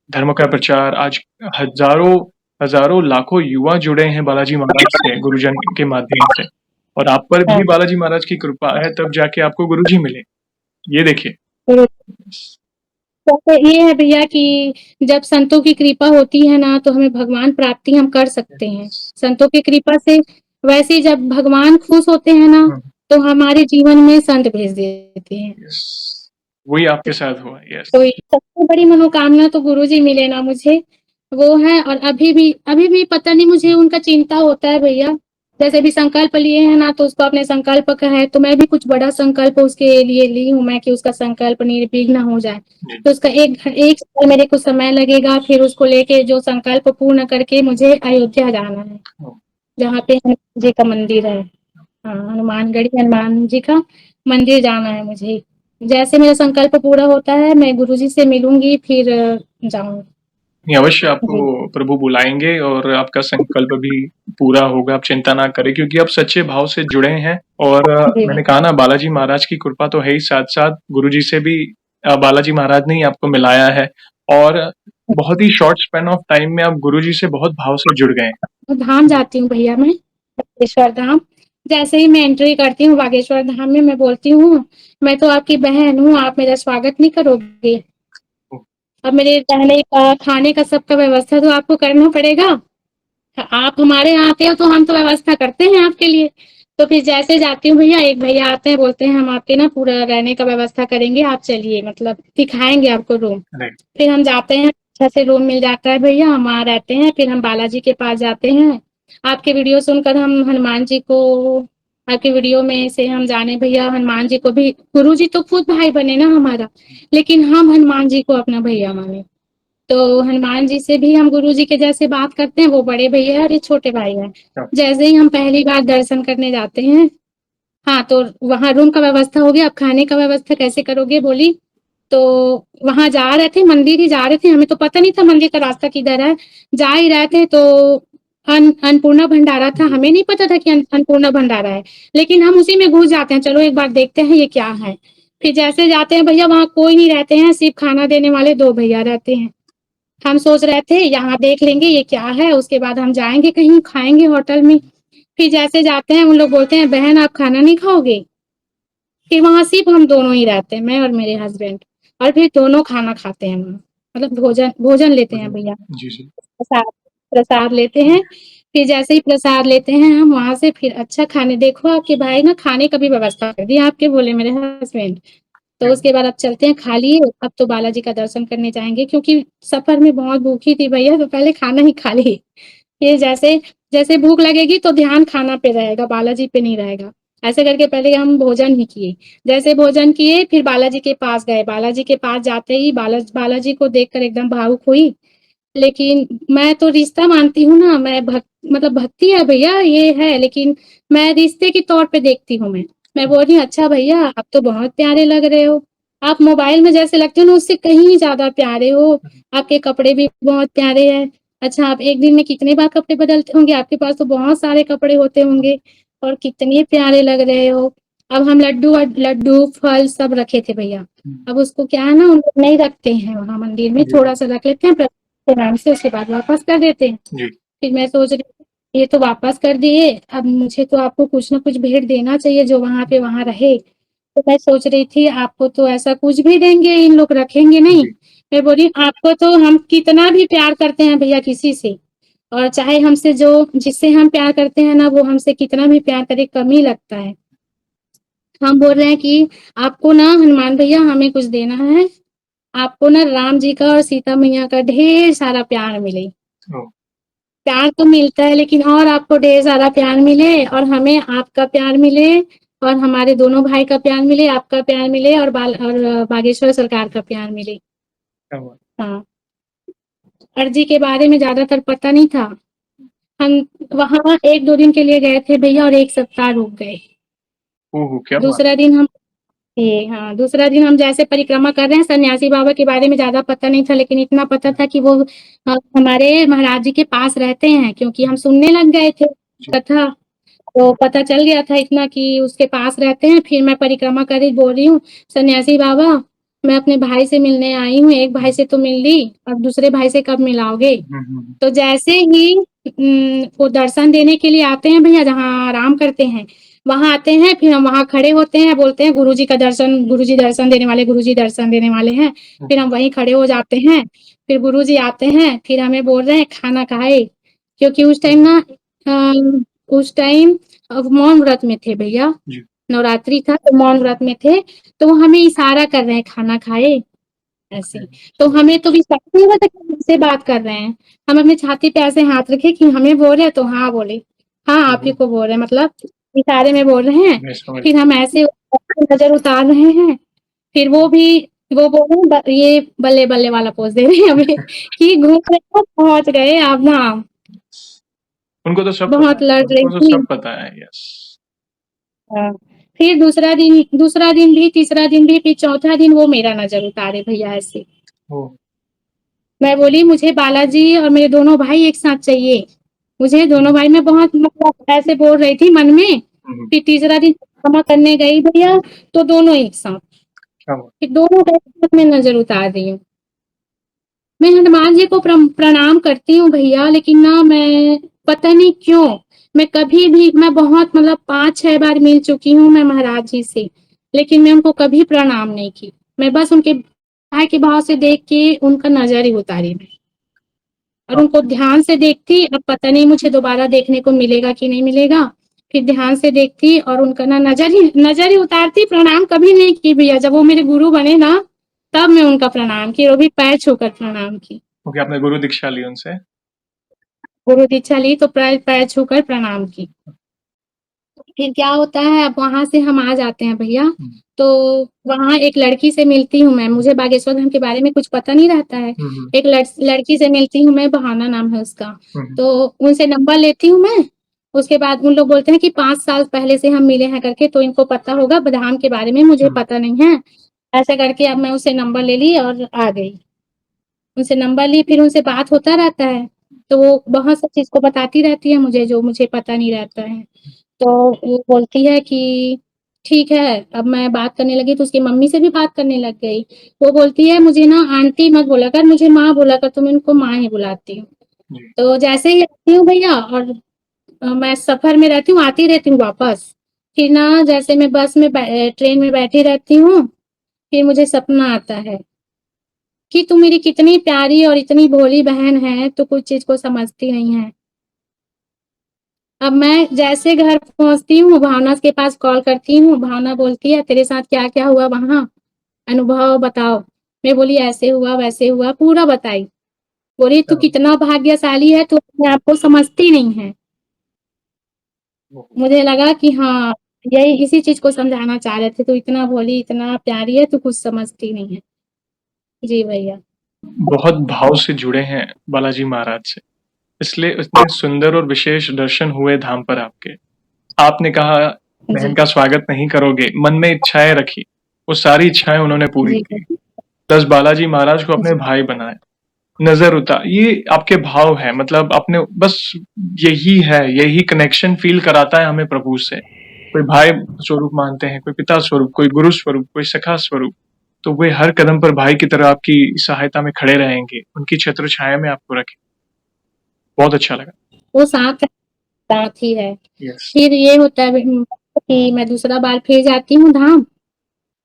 धर्म का प्रचार, आज हजारों हज़ारों लाखों युवा जुड़े हैं बालाजी महाराज से गुरुजन के माध्यम से और आप पर भी हाँ। बालाजी महाराज की कृपा है तब जाके आपको गुरुजी मिले। ये देखिए। तो ये है भैया कि जब संतों की कृपा होती है ना तो हमें भगवान प्राप्ति हम कर सकते हैं। संतों की कृपा से वैसे ही जब भगवान खुश होते हैं ना तो हमारे जीवन में संत भेज देते हैं। वही आपके साथ हुआ। यस। तो सबसे बड़ी मनोकामना तो गुरुजी मिले ना मुझे, वो है। और अभी भी पता नहीं मुझे उनका चिंता होता है भैया। जैसे भी संकल्प लिए हैं ना तो उसको अपने संकल्प का है तो मैं भी कुछ बड़ा संकल्प उसके लिए ली हूँ मैं कि उसका संकल्प निर्विघ्न हो जाए। तो उसका एक साल मेरे को समय लगेगा, फिर उसको लेके जो संकल्प पूर्ण करके मुझे अयोध्या जाना है, जहाँ पे हनुमान जी का मंदिर है। हाँ, हनुमानगढ़ी हनुमान जी का मंदिर जाना है मुझे। जैसे मेरा संकल्प पूरा होता है मैं गुरुजी से मिलूंगी, फिर जाऊंगी। नहीं, अवश्य आपको जी। प्रभु बुलाएंगे और आपका संकल्प भी पूरा होगा। आप चिंता ना करें क्योंकि आप सच्चे भाव से जुड़े हैं और जी मैंने कहा ना बालाजी महाराज की कृपा तो है ही, साथ साथ गुरुजी से भी बालाजी महाराज ने ही आपको मिलाया है और बहुत ही शॉर्ट स्पेन ऑफ टाइम में आप गुरुजी से बहुत भाव से जुड़ गए हैं। धाम जाती हूँ भैया मैं, बागेश्वर धाम। जैसे ही मैं एंट्री करती हूँ बागेश्वर धाम में, मैं बोलती हूँ मैं तो आपकी बहन हूँ, आप मेरा स्वागत नहीं करोगे? अब मेरे रहने का खाने का सबका व्यवस्था तो आपको करना पड़ेगा। आप हमारे यहाँ आते हो तो हम तो व्यवस्था करते हैं आपके लिए। तो फिर जैसे जाती हूँ भैया, एक भैया आते हैं बोलते हैं हम आपके ना पूरा रहने का व्यवस्था करेंगे, आप चलिए, मतलब दिखाएंगे आपको रूम। फिर हम जाते हैं, अच्छा से रूम मिल जाता है भैया, हम वहाँ रहते हैं। फिर हम बालाजी के पास जाते हैं। आपके वीडियो सुनकर हम हनुमान जी को, आपके वीडियो में से हम जाने भैया हनुमान जी को भी, गुरु जी तो खुद भाई बने ना हमारा, लेकिन हम हनुमान जी को अपना भैया माने। तो हनुमान जी से भी हम गुरु जी के जैसे बात करते हैं, वो बड़े भैया है और ये छोटे भाई हैं। जैसे ही हम पहली बार दर्शन करने जाते हैं, हाँ, तो वहाँ रूम का व्यवस्था हो गया, अब खाने का व्यवस्था कैसे करोगे बोली। तो वहां जा रहे थे, मंदिर ही जा रहे थे, हमें तो पता नहीं था मंदिर का रास्ता किधर है। जा ही रहे थे तो अन्नपूर्णा भंडारा था, हमें नहीं पता था कि अन्नपूर्णा भंडारा है, लेकिन हम उसी में घुस जाते हैं, चलो एक बार देखते हैं ये क्या है। फिर जैसे जाते हैं भैया, वहां कोई नहीं रहते हैं, सिर्फ खाना देने वाले दो भैया रहते हैं। हम सोच रहे थे यहाँ देख लेंगे ये क्या है, उसके बाद हम जाएंगे कहीं खाएंगे होटल में। फिर जैसे जाते हैं उन लोग बोलते हैं बहन आप खाना नहीं खाओगे। फिर वहां सिर्फ हम दोनों ही रहते हैं, मैं और मेरे हस्बैंड, और फिर दोनों खाना खाते हैं वहाँ, मतलब भोजन भोजन लेते हैं भैया। जी जी। प्रसाद, प्रसाद लेते हैं। फिर जैसे ही प्रसाद लेते हैं हम वहां से, फिर अच्छा खाने, देखो आपके भाई ना खाने का भी व्यवस्था कर दी आपके, बोले मेरे हस्बैंड। तो उसके बाद अब चलते हैं, खा लिए, अब तो बालाजी का दर्शन करने जाएंगे, क्योंकि सफर में बहुत भूखी थी भैया, तो पहले खाना ही खा ली। फिर जैसे जैसे भूख लगेगी तो ध्यान खाना पे रहेगा, बालाजी पे नहीं रहेगा। ऐसे करके पहले हम भोजन ही किए। जैसे भोजन किए फिर बालाजी के पास गए, बालाजी के पास जाते ही बालाजी को देखकर एकदम भावुक हुई। लेकिन मैं तो रिश्ता मानती हूँ ना, मैं मतलब भक्ति है भैया ये है, लेकिन मैं रिश्ते के तौर पे देखती हूँ मैं बोल रही हूँ अच्छा भैया आप तो बहुत प्यारे लग रहे हो, आप मोबाइल में जैसे लगते हो ना उससे कहीं ज्यादा प्यारे हो, आपके कपड़े भी बहुत प्यारे हैं। अच्छा आप एक दिन में कितने बार कपड़े बदलते होंगे, आपके पास तो बहुत सारे कपड़े होते होंगे, और कितने प्यारे लग रहे हो। अब हम लड्डू लड्डू फल सब रखे थे भैया। अब उसको क्या है ना उन लोग नहीं रखते हैं वहां मंदिर में, थोड़ा सा रख लेते हैं प्रणाम से, उसके बाद वापस कर देते हैं। जी। फिर मैं सोच रही हूँ ये तो वापस कर दिए, अब मुझे तो आपको कुछ ना कुछ भेंट देना चाहिए जो वहां पे वहां रहे। तो मैं सोच रही थी आपको तो ऐसा कुछ भी देंगे, इन लोग रखेंगे नहीं। मैं बोली आपको तो हम कितना भी प्यार करते हैं भैया किसी से, और चाहे हमसे जो जिससे हम प्यार करते हैं ना वो हमसे कितना भी प्यार करे कम ही लगता है। हम बोल रहे हैं कि आपको ना हनुमान भैया हमें कुछ देना है, आपको ना राम जी का और सीता मैया का ढेर सारा प्यार मिले। प्यार तो मिलता है लेकिन और आपको ढेर सारा प्यार मिले, और हमें आपका प्यार मिले, और हमारे दोनों भाई का प्यार मिले, आपका प्यार मिले, और बागेश्वर सरकार का प्यार मिले। हाँ, अर्जी के बारे में ज्यादातर पता नहीं था। हम वहां एक दो दिन के लिए गए थे भैया और एक सप्ताह रुक गए। ओह क्या बात। दूसरा दिन हम, ये हाँ, दूसरा दिन हम जैसे परिक्रमा कर रहे हैं, सन्यासी बाबा के बारे में ज्यादा पता नहीं था, लेकिन इतना पता था कि वो हमारे महाराज जी के पास रहते हैं, क्योंकि हम सुनने लग गए थे कथा। तो पता चल गया था इतना कि उसके पास रहते हैं। फिर मैं परिक्रमा कर रही बोल रही हूँ सन्यासी बाबा मैं अपने भाई से मिलने आई हूँ, एक भाई से तो मिल ली, अब दूसरे भाई से कब मिलाओगे? तो जैसे ही वो दर्शन देने के लिए आते हैं भैया, जहाँ आराम करते हैं, वहाँ आते हैं, फिर हम वहाँ खड़े होते हैं, बोलते हैं गुरुजी का दर्शन, गुरुजी दर्शन देने वाले, गुरुजी दर्शन देने वाले हैं। फिर हम वहीं खड़े हो जाते हैं, फिर गुरुजी आते हैं, फिर हमें बोल रहे हैं खाना खाए, क्योंकि उस टाइम ना उस टाइम मौन व्रत में थे भैया, जी। नवरात्रि था तो मौन व्रत में थे, तो वो हमें इशारा कर रहे हैं खाना खाए, ऐसे। तो हमें तो विश्वास नहीं हुआ था कि हमसे बात कर रहे हैं। हम अपनी छाती पे ऐसे हाथ रखे कि हमें बोल रहे हैं, तो हाँ बोले, हाँ आप ही को बोल रहे हैं, मतलब इशारे में बोल रहे हैं। मैं समझ फिर हम ऐसे नजर उतार रहे हैं, फिर वो भी वो बोल रहे हैं ये बल्ले बल्ले वाला पोज दे रहे हैं हमें कि घूम रहे हो, पहुंच गए आप धाम। उनको तो सब पता बहुत है, लड़ रही उनको तो थी। सब पता है। यस। हाँ। फिर दूसरा दिन भी, तीसरा दिन भी, फिर चौथा दिन वो मेरा नजर उतारे भैया ऐसे। ओ। मैं बोली मुझे बालाजी और मेरे दोनों भाई एक साथ चाहिए, मुझे दोनों भाई, मैं बहुत मतलब ऐसे बोल रही थी मन में। फिर तीसरा दिन क्षमा करने गई भैया, तो दोनों एक साथ, क्या बात। फिर दोनों का एक साथ मैं नजर उतार रही हूँ। मैं हनुमान जी को प्रणाम करती हूँ भैया, लेकिन ना मैं पता नहीं क्यों, मैं कभी भी, मैं बहुत मतलब 5-6 बार मिल चुकी हूँ मैं महाराज जी से, लेकिन मैं उनको कभी प्रणाम नहीं की। मैं बस उनके भाई के भाव से देख के उनका नजर ही उतारी मैं, और हाँ, उनको ध्यान से देखती, अब पता नहीं मुझे दोबारा देखने को मिलेगा कि नहीं मिलेगा। फिर ध्यान से देखती और उनका ना नजर ही उतारती, प्रणाम कभी नहीं की भैया। जब वो मेरे गुरु बने ना, तब मैं उनका प्रणाम की, वो भी पैर छूकर प्रणाम की। क्योंकि आपने गुरु दीक्षा ली उनसे। गुरु दीक्षा ली तो पैर छूकर प्रणाम की। फिर क्या होता है, अब वहां से हम आ जाते हैं भैया, तो वहां एक लड़की से मिलती हूँ मैं, मुझे बागेश्वर धाम के बारे में कुछ पता नहीं रहता है। एक लड़की से मिलती हूँ मैं, बहाना नाम है उसका। तो उनसे नंबर लेती हूँ मैं, उसके बाद उन लोग बोलते हैं कि 5 साल पहले से हम मिले हैं करके, तो इनको पता होगा धाम के बारे में, मुझे पता नहीं है। ऐसे करके अब मैं उससे नंबर ले ली और आ गई। उनसे नंबर ली, फिर उनसे बात होता रहता है, तो वो बहुत सी चीज को बताती रहती है मुझे, जो मुझे पता नहीं रहता है। तो वो बोलती है कि ठीक है, अब मैं बात करने लगी तो उसकी मम्मी से भी बात करने लग गई। वो बोलती है मुझे ना आंटी मत बोला कर, मुझे माँ बोला कर, तो मैं उनको माँ ही बुलाती हूँ। तो जैसे ही आती हूँ भैया, और मैं सफर में रहती हूँ, आती रहती हूँ वापस, फिर ना जैसे मैं बस में ट्रेन में बैठी रहती हूँ, फिर मुझे सपना आता है कि तू मेरी कितनी प्यारी और इतनी भोली बहन है, तो कुछ चीज को समझती नहीं है। अब मैं जैसे घर पहुंचती हूँ, भावना के पास कॉल करती हूँ, भावना बोलती है तेरे साथ क्या क्या हुआ वहां, अनुभव बताओ। मैं बोली ऐसे हुआ वैसे हुआ, पूरा बताई। बोली तू कितना भाग्यशाली है, तू अपने आप को समझती नहीं है। मुझे लगा कि हाँ, यही इसी चीज को समझाना चाह रहे थे, तू इतना भोली इतना प्यारी है, तू कुछ समझती नहीं है। जी भैया। बहुत भाव से जुड़े हैं बालाजी महाराज से, इसलिए इतने सुंदर और विशेष दर्शन हुए धाम पर आपके। आपने कहा बहन जी का स्वागत नहीं करोगे, मन में इच्छाएं रखी, वो सारी इच्छाएं उन्होंने पूरी जी की। 10 बालाजी महाराज को अपने जी भाई बनाए, नजर उतार, ये आपके भाव है। मतलब अपने बस यही है, यही कनेक्शन फील कराता है हमें प्रभु से। कोई भाई स्वरूप मानते हैं, कोई पिता स्वरूप, कोई गुरु स्वरूप, कोई सखा स्वरूप, तो वे हर कदम पर भाई की तरह आपकी सहायता में खड़े रहेंगे, उनकी छत्र छाया में आपको रखें। बहुत अच्छा लगा। वो साथ ही है। यस। फिर ये होता है कि मैं दूसरा बार फिर जाती हूँ धाम,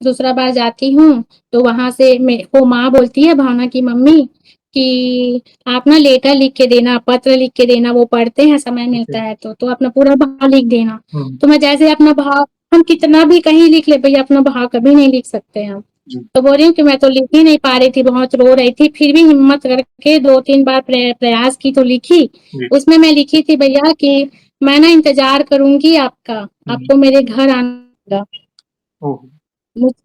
दूसरा बार जाती हूँ, तो वहां से वो माँ बोलती है, भावना की मम्मी, कि आप ना लेटर लिख के देना, पत्र लिख के देना, वो पढ़ते हैं समय मिलता है तो अपना पूरा भाव लिख देना। तो मैं जैसे अपना भाव, हम कितना भी कहीं लिख ले भैया, अपना भाव कभी नहीं लिख सकते हम। तो बोल रही हूँ कि मैं तो लिख ही नहीं पा रही थी, बहुत रो रही थी, फिर भी हिम्मत करके 2-3 बार प्रयास की तो लिखी। उसमें मैं लिखी थी भैया कि मैं ना इंतजार करूंगी आपका, आपको मेरे घर आना,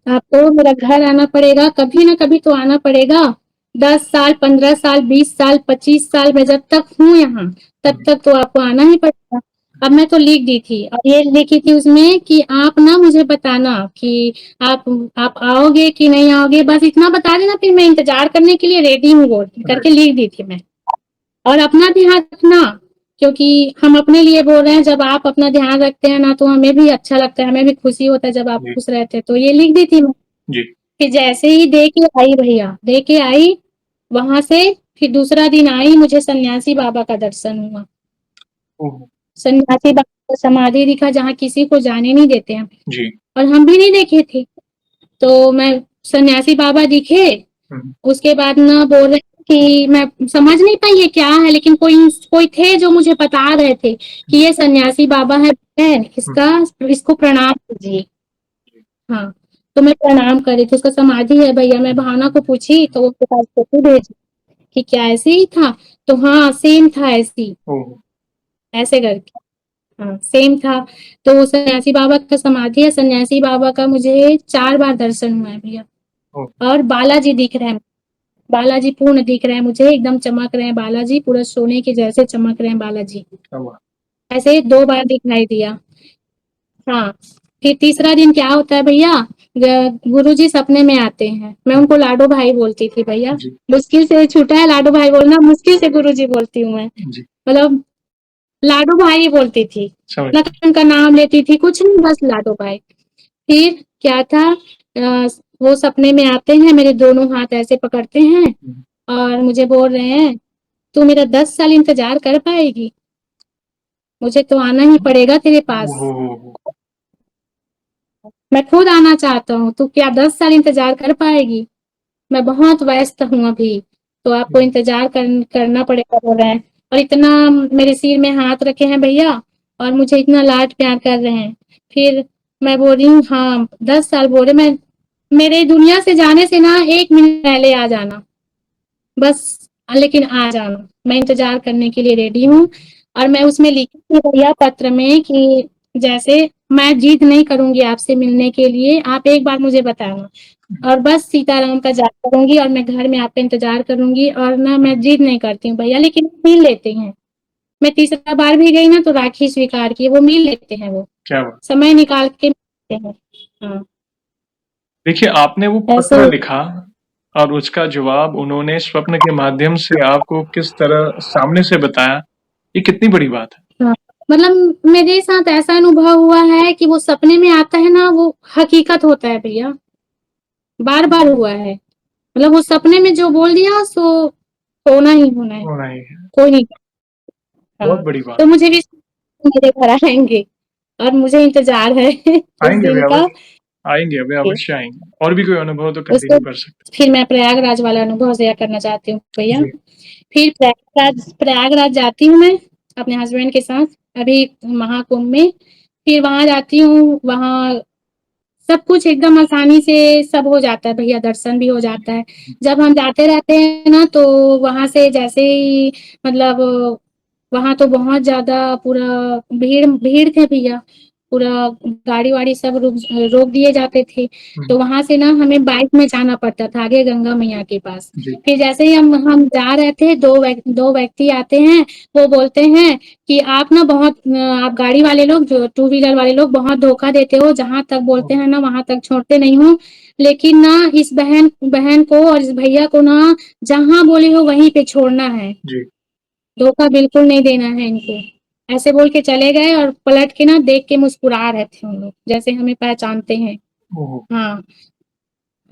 आपको मेरा घर आना पड़ेगा, कभी ना कभी तो आना पड़ेगा। 10 साल, 15 साल, 20 साल, 25 साल, मैं जब तक हूँ यहाँ, तब तक तो आपको आना ही पड़ेगा। अब मैं तो लिख दी थी, और ये लिखी थी उसमें कि आप ना मुझे बताना कि आप आप आओगे कि नहीं आओगे, बस इतना बता देना, फिर मैं इंतजार करने के लिए रेडी हूँ, वो करके लिख दी थी मैं। और अपना ध्यान रखना, क्योंकि हम अपने लिए बोल रहे हैं, जब आप अपना ध्यान रखते हैं ना, तो हमें भी अच्छा लगता है, हमें भी खुशी होता है जब आप खुश रहते हैं, तो ये लिख दी थी मैं। जी। फिर जैसे ही दे के आई भैया, दे के आई, वहां से फिर दूसरा दिन आई, मुझे सन्यासी बाबा का दर्शन हुआ। ओह! सन्यासी बाबा का समाधि दिखा जहाँ किसी को जाने नहीं देते हैं, जी। और हम भी नहीं देखे थे। तो मैं सन्यासी बाबा दिखे, हुँ, उसके बाद ना बोल रहे कि मैं समझ नहीं पाई ये क्या है, लेकिन कोई कोई थे जो मुझे बता रहे थे कि ये सन्यासी बाबा है, हुँ, इसका इसको प्रणाम कीजिए। जी। हाँ, तो मैं प्रणाम कर रही थी, उसका समाधि है भैया। मैं भावना को पूछी तो वो उसके पास फोटो भेजी कि क्या ऐसे ही था, तो हाँ सेम था ऐसी, ओह! ऐसे करके, हाँ सेम था। तो सन्यासी बाबा का समाधि है, सन्यासी बाबा का मुझे 4 बार दर्शन हुआ है भैया। ओह! और बालाजी दिख रहे हैं, बालाजी पूर्ण दिख रहे हैं मुझे, एकदम चमक रहे हैं बालाजी, पूरा सोने के जैसे चमक रहे हैं बालाजी। क्या बात! ऐसे 2 बार दिखाई दिया। हाँ, फिर तीसरा दिन क्या होता है भैया, गुरुजी सपने में आते हैं। मैं हुँ, उनको लाडो भाई बोलती थी भैया, जी, मुश्किल से छूटा है लाडो भाई बोलना, मुश्किल से गुरुजी बोलती हूँ मैं, जी, मतलब लाडो भाई ही बोलती थी, समझ ना गया। तो उनका नाम लेती थी, कुछ नहीं, बस लाडो भाई। फिर क्या था, वो सपने में आते हैं, मेरे दोनों हाथ ऐसे पकड़ते हैं हुँ, और मुझे बोल रहे हैं, तू मेरा 10 साल इंतजार कर पाएगी, मुझे तो आना ही पड़ेगा तेरे ओह पास, हो, हो! मैं खुद आना चाहता हूँ, तू क्या 10 साल इंतजार कर पाएगी, मैं बहुत व्यस्त हूँ अभी, तो आपको हुँ, इंतजार करना पड़ेगा, बोल रहे हैं। और इतना मेरे सिर में हाथ रखे हैं भैया, और मुझे इतना लाड प्यार कर रहे हैं। फिर मैं बोल रही हूँ हाँ 10 साल, बोले मैं, मेरे दुनिया से जाने से ना 1 मिनट पहले आ जाना, बस, लेकिन आ जाना, मैं इंतजार करने के लिए रेडी हूँ। और मैं उसमें लिखी थी भैया पत्र में कि जैसे मैं जिद नहीं करूंगी आपसे मिलने के लिए, आप एक बार मुझे बताना, और बस सीताराम का जाप करूंगी और मैं घर में आपका इंतजार करूंगी, और ना मैं जिद नहीं करती हूँ भैया, लेकिन मिल लेते हैं। मैं तीसरा बार भी गई ना तो राखी स्वीकार की, वो मिल लेते हैं, वो क्या बात! समय निकाल के मिलते हैं। हाँ, देखिए, आपने वो ऐसे पत्र लिखा और उसका जवाब उन्होंने स्वप्न के माध्यम से आपको किस तरह सामने से बताया, ये कितनी बड़ी बात है। हाँ, मतलब मेरे साथ ऐसा अनुभव हुआ है कि वो सपने में आता है ना, वो हकीकत होता है भैया, बार बार हुआ है, मतलब वो सपने में जो बोल दिया सो होना ही होना है, होना ही है, कोई नहीं। बहुत हाँ, बड़ी तो बात। मुझे भी मेरे घर आएंगे, और मुझे इंतजार है उस आएँगे अभी दिन का। आएँगे, अभी अवश्य आएँगे। और भी कोई अनुभव तो उसको कंटिन्यू कर सकते फिर मैं प्रयागराज वाला अनुभव शेयर करना चाहती हूँ हैं। भैया। जी, फिर प्रयागराज जाती हूँ मैं अपने हस्बैंड के साथ, अभी महाकुंभ में। फिर वहां जाती हूँ, वहां सब कुछ एकदम आसानी से सब हो जाता है भैया, दर्शन भी हो जाता है। जब हम जाते रहते हैं ना तो वहां से जैसे ही, मतलब वहां तो बहुत ज्यादा पूरा भीड़ भीड़ थे भैया, पूरा गाड़ी वाड़ी सब रोक दिए जाते थे। हुँ, तो वहां से ना हमें बाइक में जाना पड़ता था आगे गंगा मैया के पास। जी, फिर जैसे ही हम जा रहे थे, दो व्यक्ति आते हैं, वो बोलते हैं कि आप ना बहुत आप गाड़ी वाले लोग, जो टू व्हीलर वाले लोग बहुत धोखा देते हो, जहां तक बोलते हैं ना वहां तक छोड़ते नहीं हो, लेकिन ना इस बहन बहन को और इस भैया को ना जहां बोले हो वहीं पे छोड़ना है, जी, धोखा बिल्कुल नहीं देना है इनको, ऐसे बोल के चले गए। और पलट के ना देख के मुस्कुरा रहे थे हम लोग, जैसे हमें पहचानते हैं। ओहो! हाँ,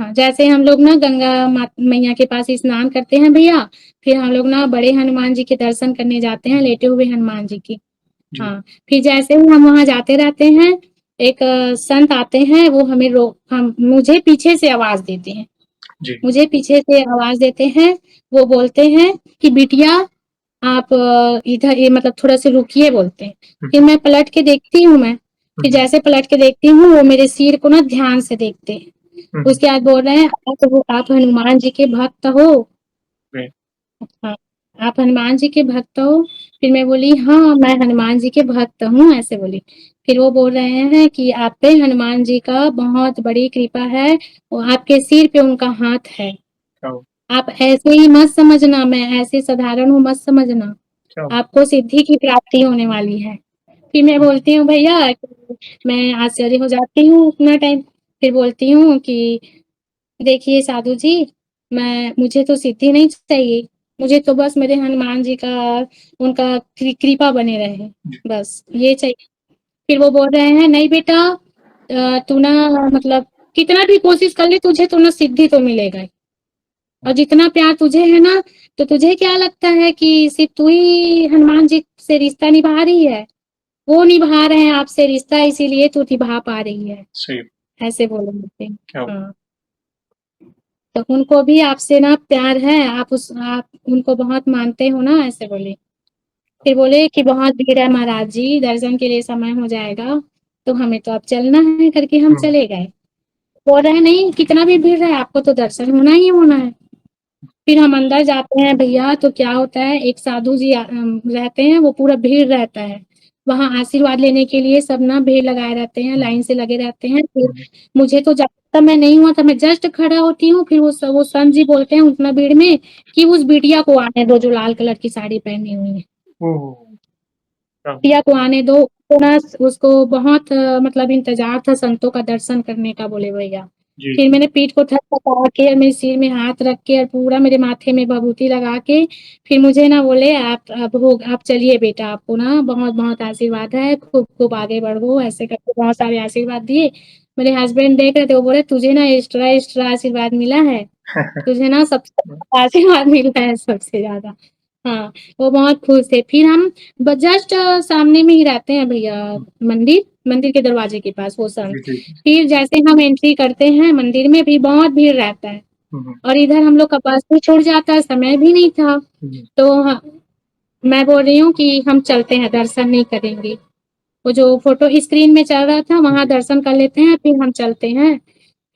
हाँ, जैसे हम लोग ना गंगा मैया के पास स्नान करते हैं भैया, फिर हम लोग ना बड़े हनुमान जी के दर्शन करने जाते हैं, लेटे हुए हनुमान जी की। जी, हाँ, फिर जैसे ही हम वहां जाते रहते हैं, एक संत आते हैं, वो हमें हम मुझे पीछे से आवाज देते हैं, जी, मुझे पीछे से आवाज देते हैं। वो बोलते हैं कि बिटिया आप इधर, ये मतलब थोड़ा से रुकिए, बोलते हैं। हुँ, फिर मैं पलट के देखती हूँ मैं, फिर हुँ, जैसे पलट के देखती हूँ, वो मेरे सिर को ना ध्यान से देखते हैं। हुँ, उसके बाद बोल रहे हैं, आप हनुमान जी के भक्त हो? ग्रेट, हाँ, आप हनुमान जी के भक्त हो? फिर मैं बोली हाँ मैं हनुमान जी के भक्त हूँ, ऐसे बोली। फिर वो बोल रहे हैं कि आप पे हनुमान जी का बहुत बड़ी कृपा है, वो आपके सिर पे उनका हाथ है, क्या हुआ? आप ऐसे ही मत समझना, मैं ऐसे साधारण हूँ मत समझना, क्या हुआ? आपको सिद्धि की प्राप्ति होने वाली है। फिर मैं बोलती हूँ भैया, मैं आश्चर्य हो जाती हूँ उतना टाइम। फिर बोलती हूँ कि देखिए साधु जी, मुझे तो सिद्धि नहीं चाहिए, मुझे तो बस मेरे हनुमान जी का, उनका कृपा बने रहे, जी, बस ये चाहिए। फिर वो बोल रहे हैं नहीं बेटा, तू ना, मतलब कितना भी कोशिश कर ले तुझे तो ना सिद्धि तो मिलेगा ही। और जितना प्यार तुझे है ना, तो तुझे क्या लगता है कि सिर्फ तू ही हनुमान जी से रिश्ता निभा रही है? वो निभा रहे हैं आपसे रिश्ता, इसीलिए तू निभा पा रही है। सही। ऐसे बोले मुझसे। क्या बात। हाँ, तो उनको भी आपसे ना प्यार है, आप उनको बहुत मानते हो ना, ऐसे बोले। फिर बोले कि बहुत भीड़ है महाराज जी, दर्शन के लिए समय हो जाएगा, तो हमें तो अब चलना है, करके हम चले गए। बोल रहे नहीं, कितना भी भीड़ है आपको तो दर्शन होना ही होना है। फिर हम अंदर जाते हैं भैया, तो क्या होता है, एक साधु जी रहते हैं, वो पूरा भीड़ रहता है वहां आशीर्वाद लेने के लिए। सब ना भीड़ लगाए रहते हैं, लाइन से लगे रहते हैं। फिर मुझे तो जब मैं नहीं हुआ था, मैं जस्ट खड़ा होती हूँ, फिर वो संत जी बोलते हैं उतना भीड़ में कि उस बिटिया को आने दो जो लाल कलर की साड़ी पहनी हुई है, ओह, क्या। बिटिया को आने दो। तो ना उसको बहुत मतलब इंतजार था संतों का दर्शन करने का, बोले भैया। जी। फिर मैंने पीठ को थपथपा के और मेरे सिर में हाथ रख के और पूरा मेरे माथे में भभूति लगा के, फिर मुझे ना बोले आप चलिए बेटा, आपको ना बहुत बहुत आशीर्वाद है, खूब खूब आगे बढ़ो, ऐसे करके बहुत सारे आशीर्वाद दिए। मेरे हस्बैंड देख रहे थे, वो बोले तुझे ना एक्स्ट्रा एक्स्ट्रा आशीर्वाद मिला है, तुझे ना सबसे ज्यादा आशीर्वाद मिला है, सबसे ज्यादा। हाँ, वो बहुत खुश थे। फिर हम जस्ट सामने में ही रहते हैं भैया, मंदिर मंदिर के दरवाजे के पास वो संत। जी, जी। फिर जैसे हम एंट्री करते हैं मंदिर में, भी बहुत भीड़ रहता है, हम्म, और इधर हम लोग का बस भी छूट जाता है, समय भी नहीं था। तो मैं बोल रही हूँ कि हम चलते हैं, दर्शन नहीं करेंगे। वो जो फोटो स्क्रीन में चल रहा था वहां जी। दर्शन कर लेते हैं, फिर हम चलते हैं।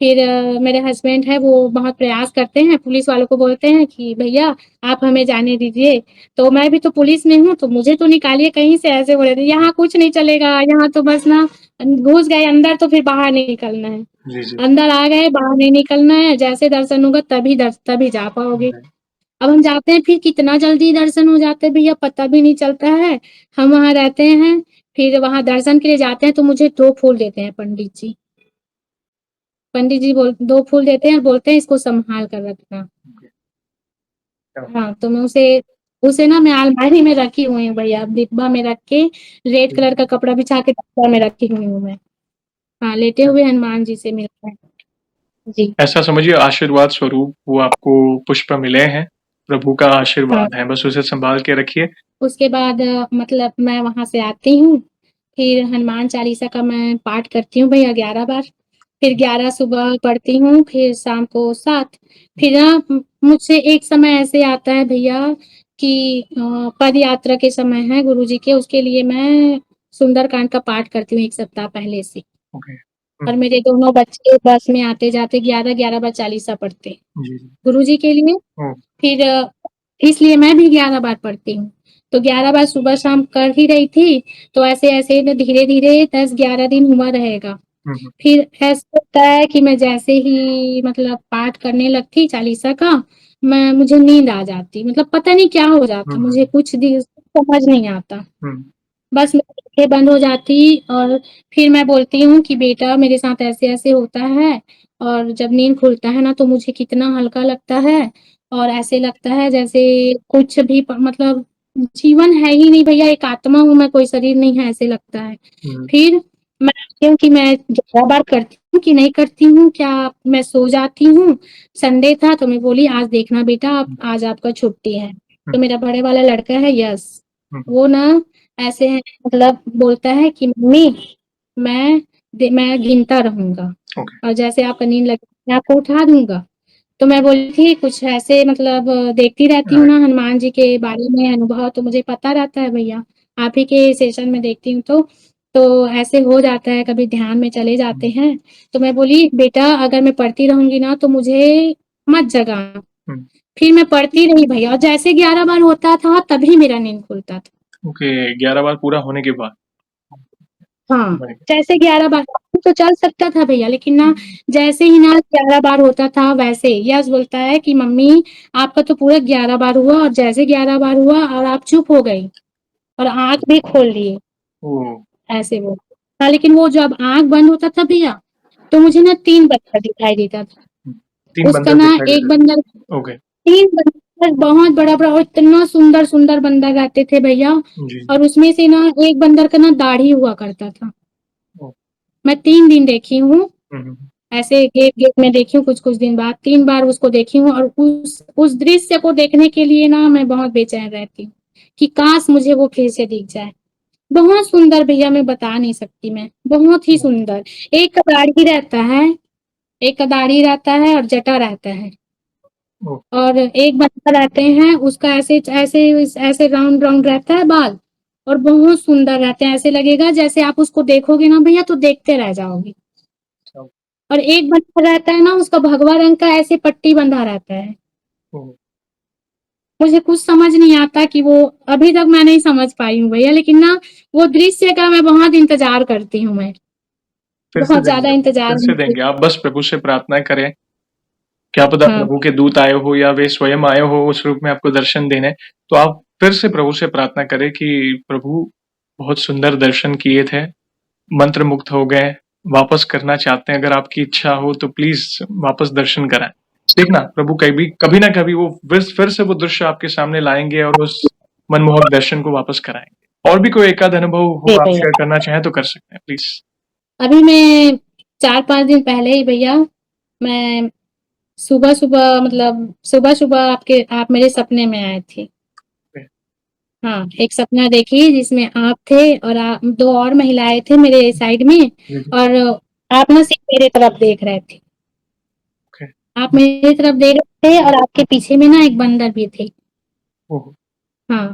फिर मेरे हस्बैंड है, वो बहुत प्रयास करते हैं, पुलिस वालों को बोलते हैं कि भैया आप हमें जाने दीजिए। तो मैं भी तो पुलिस में हूँ, तो मुझे तो निकालिए कहीं से, ऐसे बोले थे। यहाँ कुछ नहीं चलेगा, यहाँ तो बस ना घुस गए अंदर तो फिर बाहर नहीं निकलना है। जी, जी। अंदर आ गए, बाहर नहीं निकलना है, जैसे दर्शन होगा तभी जा पाओगे। अब हम जाते हैं, फिर कितना जल्दी दर्शन हो जाते हैं भैया, पता भी नहीं चलता है। हम वहां रहते हैं, फिर वहां दर्शन के लिए जाते हैं, तो मुझे 2 फूल देते हैं पंडित जी। पंडित जी 2 फूल देते हैं और बोलते हैं इसको संभाल कर रखना। हाँ, तो मैं उसे उसे ना मैं अलमारी में रखी हुई हूँ भैया, डिब्बा में रख के, रेड कलर का कपड़ा बिछा के डिब्बा में रखी हुई हूँ मैं। हाँ, लेटे हुए हनुमान जी से मिलते हैं। जी। ऐसा समझिए आशीर्वाद स्वरूप वो आपको पुष्प मिले हैं, प्रभु का हाँ, आशीर्वाद है, बस उसे संभाल के रखिए। उसके बाद मतलब मैं वहां से आती हूँ, फिर हनुमान चालीसा का मैं पाठ करती हूँ भैया 11 बार। फिर 11 सुबह पढ़ती हूँ, फिर शाम को 7। फिर ना मुझसे एक समय ऐसे आता है भैया कि पद यात्रा के समय है गुरुजी के, उसके लिए मैं सुंदरकांड का पाठ करती हूँ 1 सप्ताह पहले से। ओके। और मेरे दोनों बच्चे बस में आते जाते 11-11 बार चालीसा पढ़ते हैं जी, जी। गुरुजी के लिए। ओह, फिर इसलिए मैं भी 11 बार पढ़ती हूँ। तो 11 बार सुबह शाम कर ही रही थी, तो ऐसे ऐसे न धीरे धीरे 10-11 दिन हुआ रहेगा। हुँ, फिर ऐसा होता है कि मैं जैसे ही मतलब पाठ करने लगती चालीसा का, मुझे नींद आ जाती, मतलब पता नहीं क्या हो जाता, हुँ, मुझे कुछ दिन समझ नहीं आता। हुँ, बस मेरी आँखें बंद हो जाती, और फिर मैं बोलती हूँ कि बेटा मेरे साथ ऐसे-ऐसे होता है, और जब नींद खुलता है ना तो मुझे कितना हल्का लगता है, और ऐसे लगता है जैसे कुछ भी मतलब जीवन है ही नहीं भैया, एक आत्मा हूँ मैं, कोई शरीर नहीं है, ऐसे लगता है। हुँ, फिर मैं देखती हूँ कि मैं 11 बार करती हूँ कि नहीं करती हूँ, क्या मैं सो जाती हूँ। संडे था तो मैं बोली आज देखना बेटा, आप हुँ, आज आपका छुट्टी है। हुँ, तो मेरा बड़े वाला लड़का है यस, हुँ, वो ना ऐसे मतलब बोलता है कि मम्मी मैं गिनता रहूँगा, ओके। और जैसे आपका नींद लगे मैं आपको उठा दूँगा। तो मैं बोली थी कुछ ऐसे मतलब देखती रहती हूँ राइट। ना हनुमान जी के बारे में अनुभव, तो मुझे पता रहता है भैया, आप ही के सेशन में देखती हूँ तो ऐसे हो जाता है, कभी ध्यान में चले जाते हुँ, हैं। तो मैं बोली बेटा अगर मैं पढ़ती रहूँगी ना तो मुझे मत जगाना। हुँ, फिर मैं पढ़ती रही भैया, और जैसे 11 बार होता था तभी मेरा नींद खुलता था। ओके, 11 बार पूरा होने के बाद। हाँ, समझ गया। जैसे 11 बार तो चल सकता था भैया, लेकिन ना जैसे ही ना 11 बार होता था वैसे यश बोलता है कि मम्मी आपका तो पूरा 11 बार हुआ, और जैसे 11 बार हुआ और आप चुप हो गई और आँख भी खोल लिए, ओह! ऐसे बोल। हाँ, लेकिन वो जब आँख बंद होता था भैया, तो मुझे ना 3 बंदर दिखाई देता था। 3 उसका बंदर ना दिखाई एक देते बंदर, थे। ओके। 3 बंदर बहुत बड़ा-बड़ा और इतना सुंदर-सुंदर बंदर रहते थे भैया, जी। और उसमें से ना एक बंदर का ना दाढ़ी हुआ करता था। ओह! मैं 3 दिन देखी हूँ, हुँ, हुँ, ऐसे गैप-गैप में देखी हूँ कुछ-कुछ दिन बाद, 3 बार उसको देखी हूँ और उस दृश्य को देखने के लिए ना मैं बहुत बेचैन रहती हूँ, कि काश मुझे वो फिर से दिख जाए। बहुत सुंदर भैया मैं बता नहीं सकती मैं, बहुत ही सुंदर। एक दाढ़ी रहता है, एक का दाढ़ी रहता है और जटा रहता है। ओह! और एक बंदा रहते हैं, उसका ऐसे ऐसे ऐसे राउंड-राउंड रहता है बाल और बहुत सुंदर रहते हैं, ऐसे लगेगा जैसे आप उसको देखोगे ना भैया तो देखते रह जाओगे। अच्छा। और एक बंदा रहता है ना, उसका भगवा रंग का ऐसे पट्टी बंधा रहता है। ओह! मुझे कुछ समझ नहीं आता कि वो अभी तक मैं नहीं समझ पाई हूँ भैया, लेकिन ना वो दृश्य का मैं बहुत इंतज़ार करती हूँ मैं। बहुत ज़्यादा फिर इंतज़ार से मुझे। देंगे। आप बस प्रभु से प्रार्थना करें, क्या पता हाँ, प्रभु के दूत आए हो या वे स्वयं आए हो उस रूप में आपको दर्शन देने। तो आप फिर से प्रभु से प्रार्थना करें कि प्रभु बहुत सुंदर दर्शन किए थे, मंत्रमुग्ध हो गए, वापस करना चाहते हैं, अगर आपकी इच्छा हो तो प्लीज़ वापस दर्शन कराएँ। देखना प्रभु कभी ना कभी वो फिर से वो दृश्य आपके सामने लाएँगे और उस मनमोहक दर्शन को वापस कराएँगे। और भी कोई एक-आध अनुभव हो जी आप भैया। शेयर करना चाहें तो कर सकते हैं प्लीज़। अभी मैं 4-5 दिन पहले ही भैया, मैं सुबह-सुबह मतलब सुबह-सुबह आप मेरे सपने में आए थे। हाँ, एक सपना देखी जिसमें आप थे और 2 और महिलाएँ थे मेरे साइड में जी, जी। और आप ना सिर्फ़ मेरे तरफ देख रहे थे। ओके। आप मेरी तरफ देख रहे थे और आपके पीछे में ना एक बंदर भी थे। ओह! हाँ,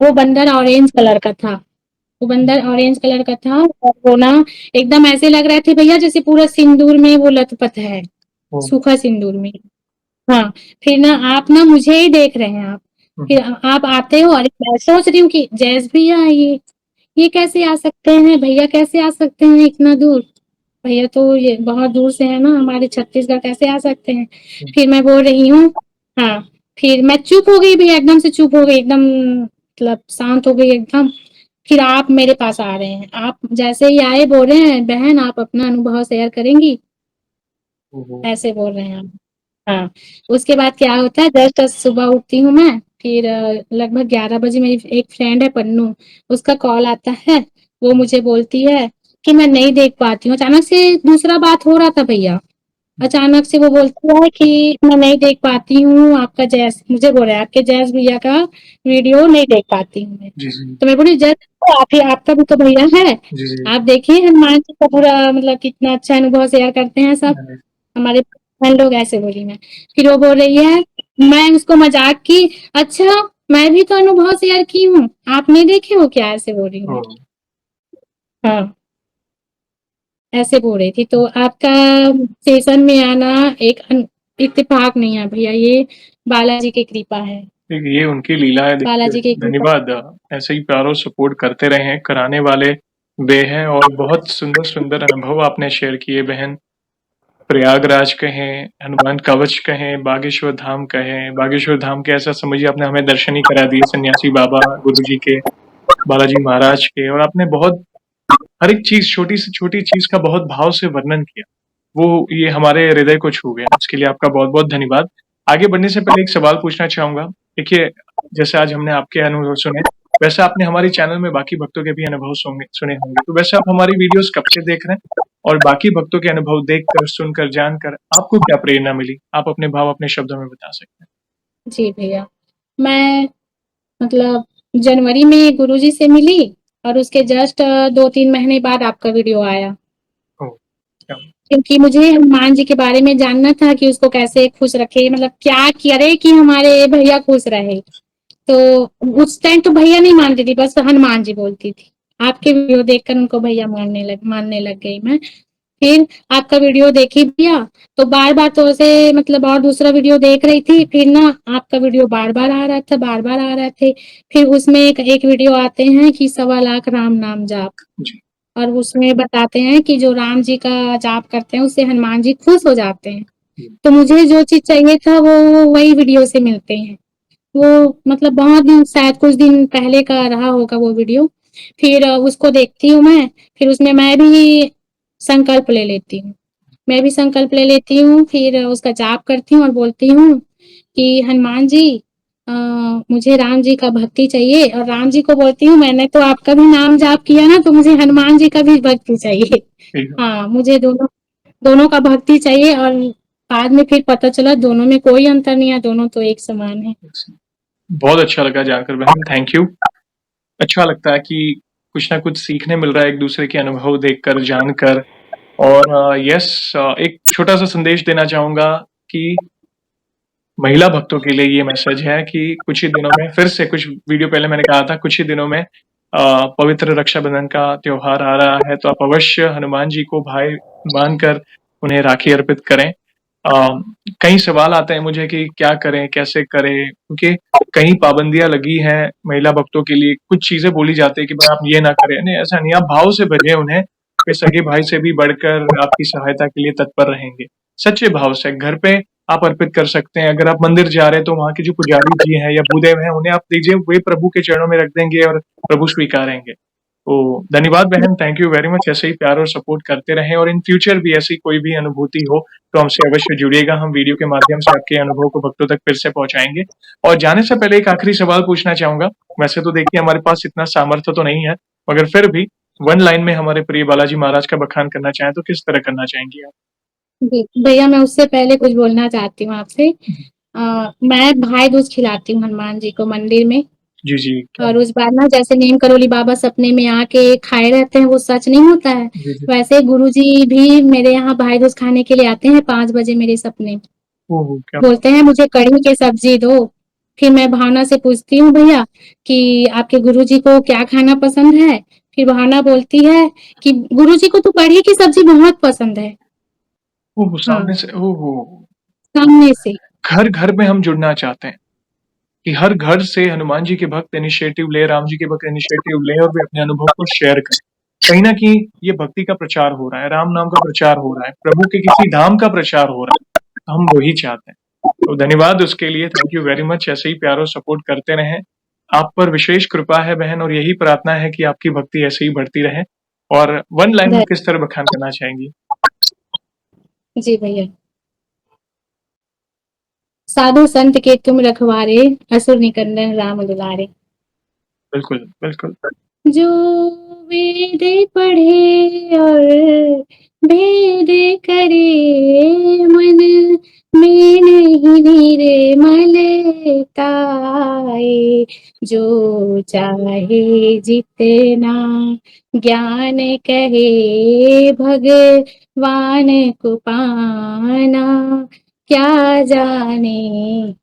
वो बंदर ऑरेंज कलर का था। वो बंदर ऑरेंज कलर का था और वो ना एकदम ऐसे लग रहे थे भैया जैसे पूरा सिंदूर में वो लथपथ है, ओह! सूखा सिंदूर में। हाँ, फिर ना आप ना मुझे ही देख रहे हैं आप। हुँ, फिर हुँ। आप आते हो और मैं सोच रही हूँ कि जैस भैया ये कैसे आ सकते हैं? भैया कैसे आ सकते हैं इतना दूर? भैया तो ये बहुत दूर से है ना, हमारे छत्तीसगढ़ कैसे आ सकते हैं? हुँ, फिर मैं बोल रही हूँ हाँ, फिर मैं चुप हो गई भैया, एकदम से चुप हो गई, एकदम मतलब शांत हो गई एकदम। फिर आप मेरे पास आ रहे हैं। आप जैसे ही आए बोल रहे हैं, "बहन आप अपना अनुभव शेयर करेंगी?" ओहो! ऐसे बोल रहे हैं आप। हाँ, उसके बाद क्या होता है जस्ट सुबह उठती हूँ मैं, फिर लगभग 11 बजे मेरी एक फ्रेंड है पन्नू, उसका कॉल आता है, वो मुझे बोलती है कि मैं नहीं देख पाती हूँ। अचानक से दूसरा बात हो रहा था भैया, अचानक से वो बोलती है कि मैं नहीं देख पाती हूँ आपका जैस मुझे बोल रहा है आपके जैस भैया का वीडियो नहीं देख पाती हूँ मैं। जी, जी। तो मैं बोली जैस आप ही आपका भी तो भैया है, जी, जी। आप देखिए हनुमान जी का पूरा मतलब कितना अच्छा अनुभव शेयर करते हैं सब। अरे! हमारे बहन लोग ऐसे बोली मैं। फिर वो बोल रही है मैं उसको मज़ाक की, "अच्छा मैं भी तो अनुभव शेयर की हूँ, आप नहीं देखे हो क्या?" ऐसे बोल रही हूँ मैं। ओह! हाँ, ऐसे बोल रही थी। तो आपका सेशन में आना एक इत्तेफ़ाक नहीं है भैया, ये बालाजी की कृपा है। देखिए, ये उनकी लीला है देखिए, बालाजी की कृपा। धन्यवाद ऐसे ही प्यार और सपोर्ट करते रहें, कराने वाले वे हैं और बहुत सुंदर-सुंदर अनुभव आपने शेयर किए बहन। प्रयागराज कहें, हनुमान कवच कहें, बागेश्वर धाम कहें, बागेश्वर धाम के ऐसा समझिए आपने हमें दर्शन ही करा दिए सन्यासी बाबा, गुरुजी के, बालाजी महाराज के और आपने बहुत हर एक चीज़, छोटी से छोटी चीज़ का बहुत भाव से वर्णन किया। वो ये हमारे हृदय को छू गया, उसके लिए आपका बहुत-बहुत धन्यवाद। आगे बढ़ने से पहले एक सवाल पूछना चाहूँगा। देखिए, जैसे आज हमने आपके अनुभव सुने, वैसे आपने हमारे चैनल में बाकी भक्तों के भी अनुभव सुने होंगे। तो वैसे आप हमारी वीडियोज़ कब से देख रहे हैं? और बाकी भक्तों के अनुभव देखकर, सुनकर, जानकर आपको क्या प्रेरणा मिली? आप अपने भाव अपने शब्दों में बता सकते हैं। जी भैया, मैं मतलब जनवरी में गुरुजी से मिली और उसके जस्ट 2-3 महीने बाद आपका वीडियो आया। ओह! क्या क्योंकि मुझे हनुमान जी के बारे में जानना था कि उसको कैसे खुश रखे मतलब क्या करे कि हमारे भैया खुश रहे। तो उस टाइम तो भैया नहीं मानती थी, बस हनुमान जी बोलती थी। आपके वीडियो देखकर उनको भैया मानने लग गई मैं। फिर आपका वीडियो देखी भैया, तो बार-बार तो ऐसे मतलब और दूसरा वीडियो देख रही थी, फिर ना आपका वीडियो बार-बार आ रहा था, बार-बार आ रहे थे। फिर उसमें एक एक वीडियो आते हैं कि 1.25 लाख राम नाम जाप। जी, और उसमें बताते हैं कि जो राम जी का जाप करते हैं उससे हनुमान जी खुश हो जाते हैं। जी, तो मुझे जो चीज़ चाहिए था वो वही वीडियो से मिलते हैं। वो मतलब बहुत दिन शायद कुछ दिन पहले का रहा होगा वो वीडियो। फिर उसको देखती हूँ मैं, फिर उसमें मैं भी संकल्प ले लेती हूँ। मैं भी संकल्प ले लेती हूँ, फिर उसका जाप करती हूँ और बोलती हूँ कि हनुमान जी अ, मुझे राम जी का भक्ति चाहिए और राम जी को बोलती हूँ मैंने तो आपका भी नाम जाप किया ना तो मुझे हनुमान जी का भी भक्ति चाहिए। ठीक है। हाँ, मुझे दोनों दोनों का भक्ति चाहिए और बाद में फिर पता चला दोनों में कोई अंतर नहीं है, दोनों तो एक समान है। बहुत अच्छा लगा जानकर बहन, थैंक यू। अच्छा लगता है कि कुछ ना कुछ सीखने मिल रहा है एक दूसरे के अनुभव देखकर, जानकर। और यस, एक छोटा सा संदेश देना चाहूंगा कि महिला भक्तों के लिए ये मैसेज है कि कुछ ही दिनों में, फिर से कुछ वीडियो पहले मैंने कहा था, कुछ ही दिनों में पवित्र रक्षाबंधन का त्योहार आ रहा है, तो आप अवश्य हनुमान जी को भाई मानकर उन्हें राखी अर्पित करें। कई सवाल आते हैं मुझे कि क्या करें, कैसे करें, क्योंकि कई पाबंदियां लगी हैं महिला भक्तों के लिए। कुछ चीजें बोली जाती है कि भाई आप ये ना करें, नहीं ऐसा नहीं, आप भाव से भजें उन्हें, वे सगे भाई से भी बढ़कर आपकी सहायता के लिए तत्पर रहेंगे। सच्चे भाव से घर पे आप अर्पित कर सकते हैं। अगर आप मंदिर जा रहे हैं तो वहाँ के जो पुजारी जी हैं या भूदेव हैं उन्हें आप दीजिए, वे प्रभु के चरणों में रख देंगे और प्रभु स्वीकारेंगे। तो धन्यवाद बहन, थैंक यू वेरी मच। ऐसे ही प्यार और सपोर्ट करते रहें, और इन फ्यूचर भी ऐसी कोई भी अनुभूति हो तो हमसे अवश्य जुड़िएगा। हम वीडियो के माध्यम से आपके अनुभव को भक्तों तक फिर से पहुंचाएंगे। और जाने से पहले एक आखिरी सवाल पूछना चाहूंगा। वैसे तो देखिए हमारे पास इतना सामर्थ्य तो नहीं है, मगर फिर भी वन लाइन में हमारे प्रिय बालाजी महाराज का बखान करना चाहें तो किस तरह करना चाहेंगी आप? जी, भैया मैं उससे पहले कुछ बोलना चाहती हूँ आपसे। मैं भाई दूज खिलाती हूँ हनुमान जी को मंदिर में। जी जी, क्या और उस बार ना जैसे नीम करोली बाबा सपने में आके खाए रहते हैं, वो सच नहीं होता है। जी जी। वैसे गुरुजी भी मेरे यहाँ भाई दूज खाने के लिए आते हैं 5 बजे मेरे सपने। ओहो, क्या बात। बोलते हैं मुझे कढ़ी की सब्जी दो। फिर मैं भावना से पूछती हूँ भैया कि आपके गुरुजी को क्या खाना पसंद है? फिर भावना बोलती है कि गुरुजी को तो कढ़ी की सब्जी बहुत पसंद है। ओहो, हाँ, सामने से, ओहो। सामने से। घर घर में हम जुड़ना चाहते हैं कि हर घर से हनुमान जी के भक्त इनिशिएटिव ले, राम जी के भक्त इनिशिएटिव ले और वे अपने अनुभव को शेयर करें। कहीं ना कहीं ये भक्ति का प्रचार हो रहा है, राम नाम का प्रचार हो रहा है, प्रभु के किसी धाम का प्रचार हो रहा है। हम वही चाहते हैं। तो धन्यवाद उसके लिए, थैंक यू वेरी मच। ऐसे ही प्यार और सपोर्ट करते रहें। आप पर विशेष कृपा है बहन, और यही प्रार्थना है कि आपकी भक्ति ऐसे ही बढ़ती रहे। और वन लाइन में किस तरह बखान करना चाहेंगी? जी भैया। साधु संत के तुम रखवारे, असुर निकंदन राम दुलारे। बिल्कुल बिल्कुल। जो वेद पढ़े और भेद करे, मन में नहीं निर्मलताए। जो चाहे जितना ज्ञान कहे, भगवान को पाना क्या जाने।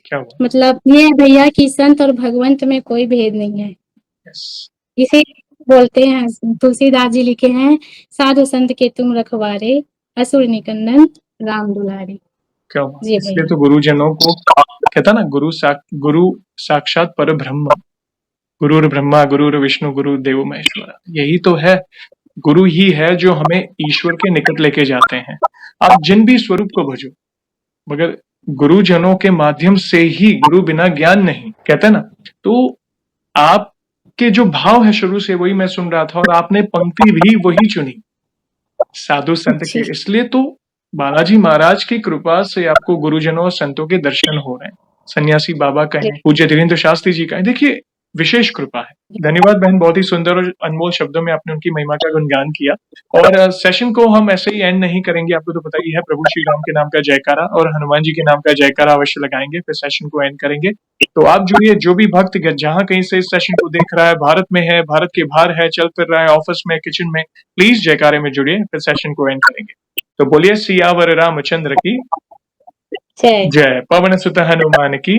क्या हुआ? मतलब ये है भैया कि संत और भगवंत में कोई भेद नहीं है। यस। इसे बोलते हैं, तुलसीदास जी लिखे हैं, साधु संत के तुम रखवारे, असुर निकंदन राम दुलारे। क्या हुआ? जी इसलिए भैया। तो गुरुजनों को कहता ना, गुरु साक्षात पर ब्रह्म, गुरुर ब्रह्मा गुरुर विष्णु गुरु देवो महेश्वरा। यही तो है, गुरु ही है जो हमें ईश्वर के निकट लेके जाते हैं। आप जिन भी स्वरूप को भजो, मगर गुरुजनों के माध्यम से ही, गुरु बिना ज्ञान नहीं, कहते हैं ना। तो आपके जो भाव है शुरू से वही मैं सुन रहा था, और आपने पंक्ति भी वही चुनी, साधु संत के। इसलिए तो बालाजी महाराज की कृपा से आपको गुरुजनों और संतों के दर्शन हो रहे हैं। सन्यासी बाबा कहें, पूज्य धीरेन्द्र शास्त्री जी कहें, देखिए विशेष कृपा है। धन्यवाद बहन, बहुत ही सुंदर और अनमोल शब्दों में आपने उनकी महिमा का गुणगान किया। और सेशन को हम ऐसे ही एंड नहीं करेंगे, आपको तो पता ही है। प्रभु श्री राम के नाम का जयकारा और हनुमान जी के नाम का जयकारा अवश्य लगाएंगे, फिर सेशन को एंड करेंगे। तो आप जुड़िए, जो भी भक्त जहां कहीं से इस सेशन को देख रहा है, भारत में है, भारत के बाहर है, चल फिर रहा है, ऑफिस में, किचन में, प्लीज जयकारे में जुड़िए, फिर सेशन को एंड करेंगे। तो बोलिए सियावर रामचंद्र की जय, पवन सुत हनुमान की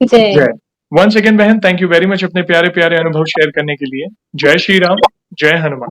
जय। वंस अगेन बहन, थैंक यू वेरी मच अपने प्यारे प्यारे अनुभव शेयर करने के लिए। जय श्री राम, जय हनुमान।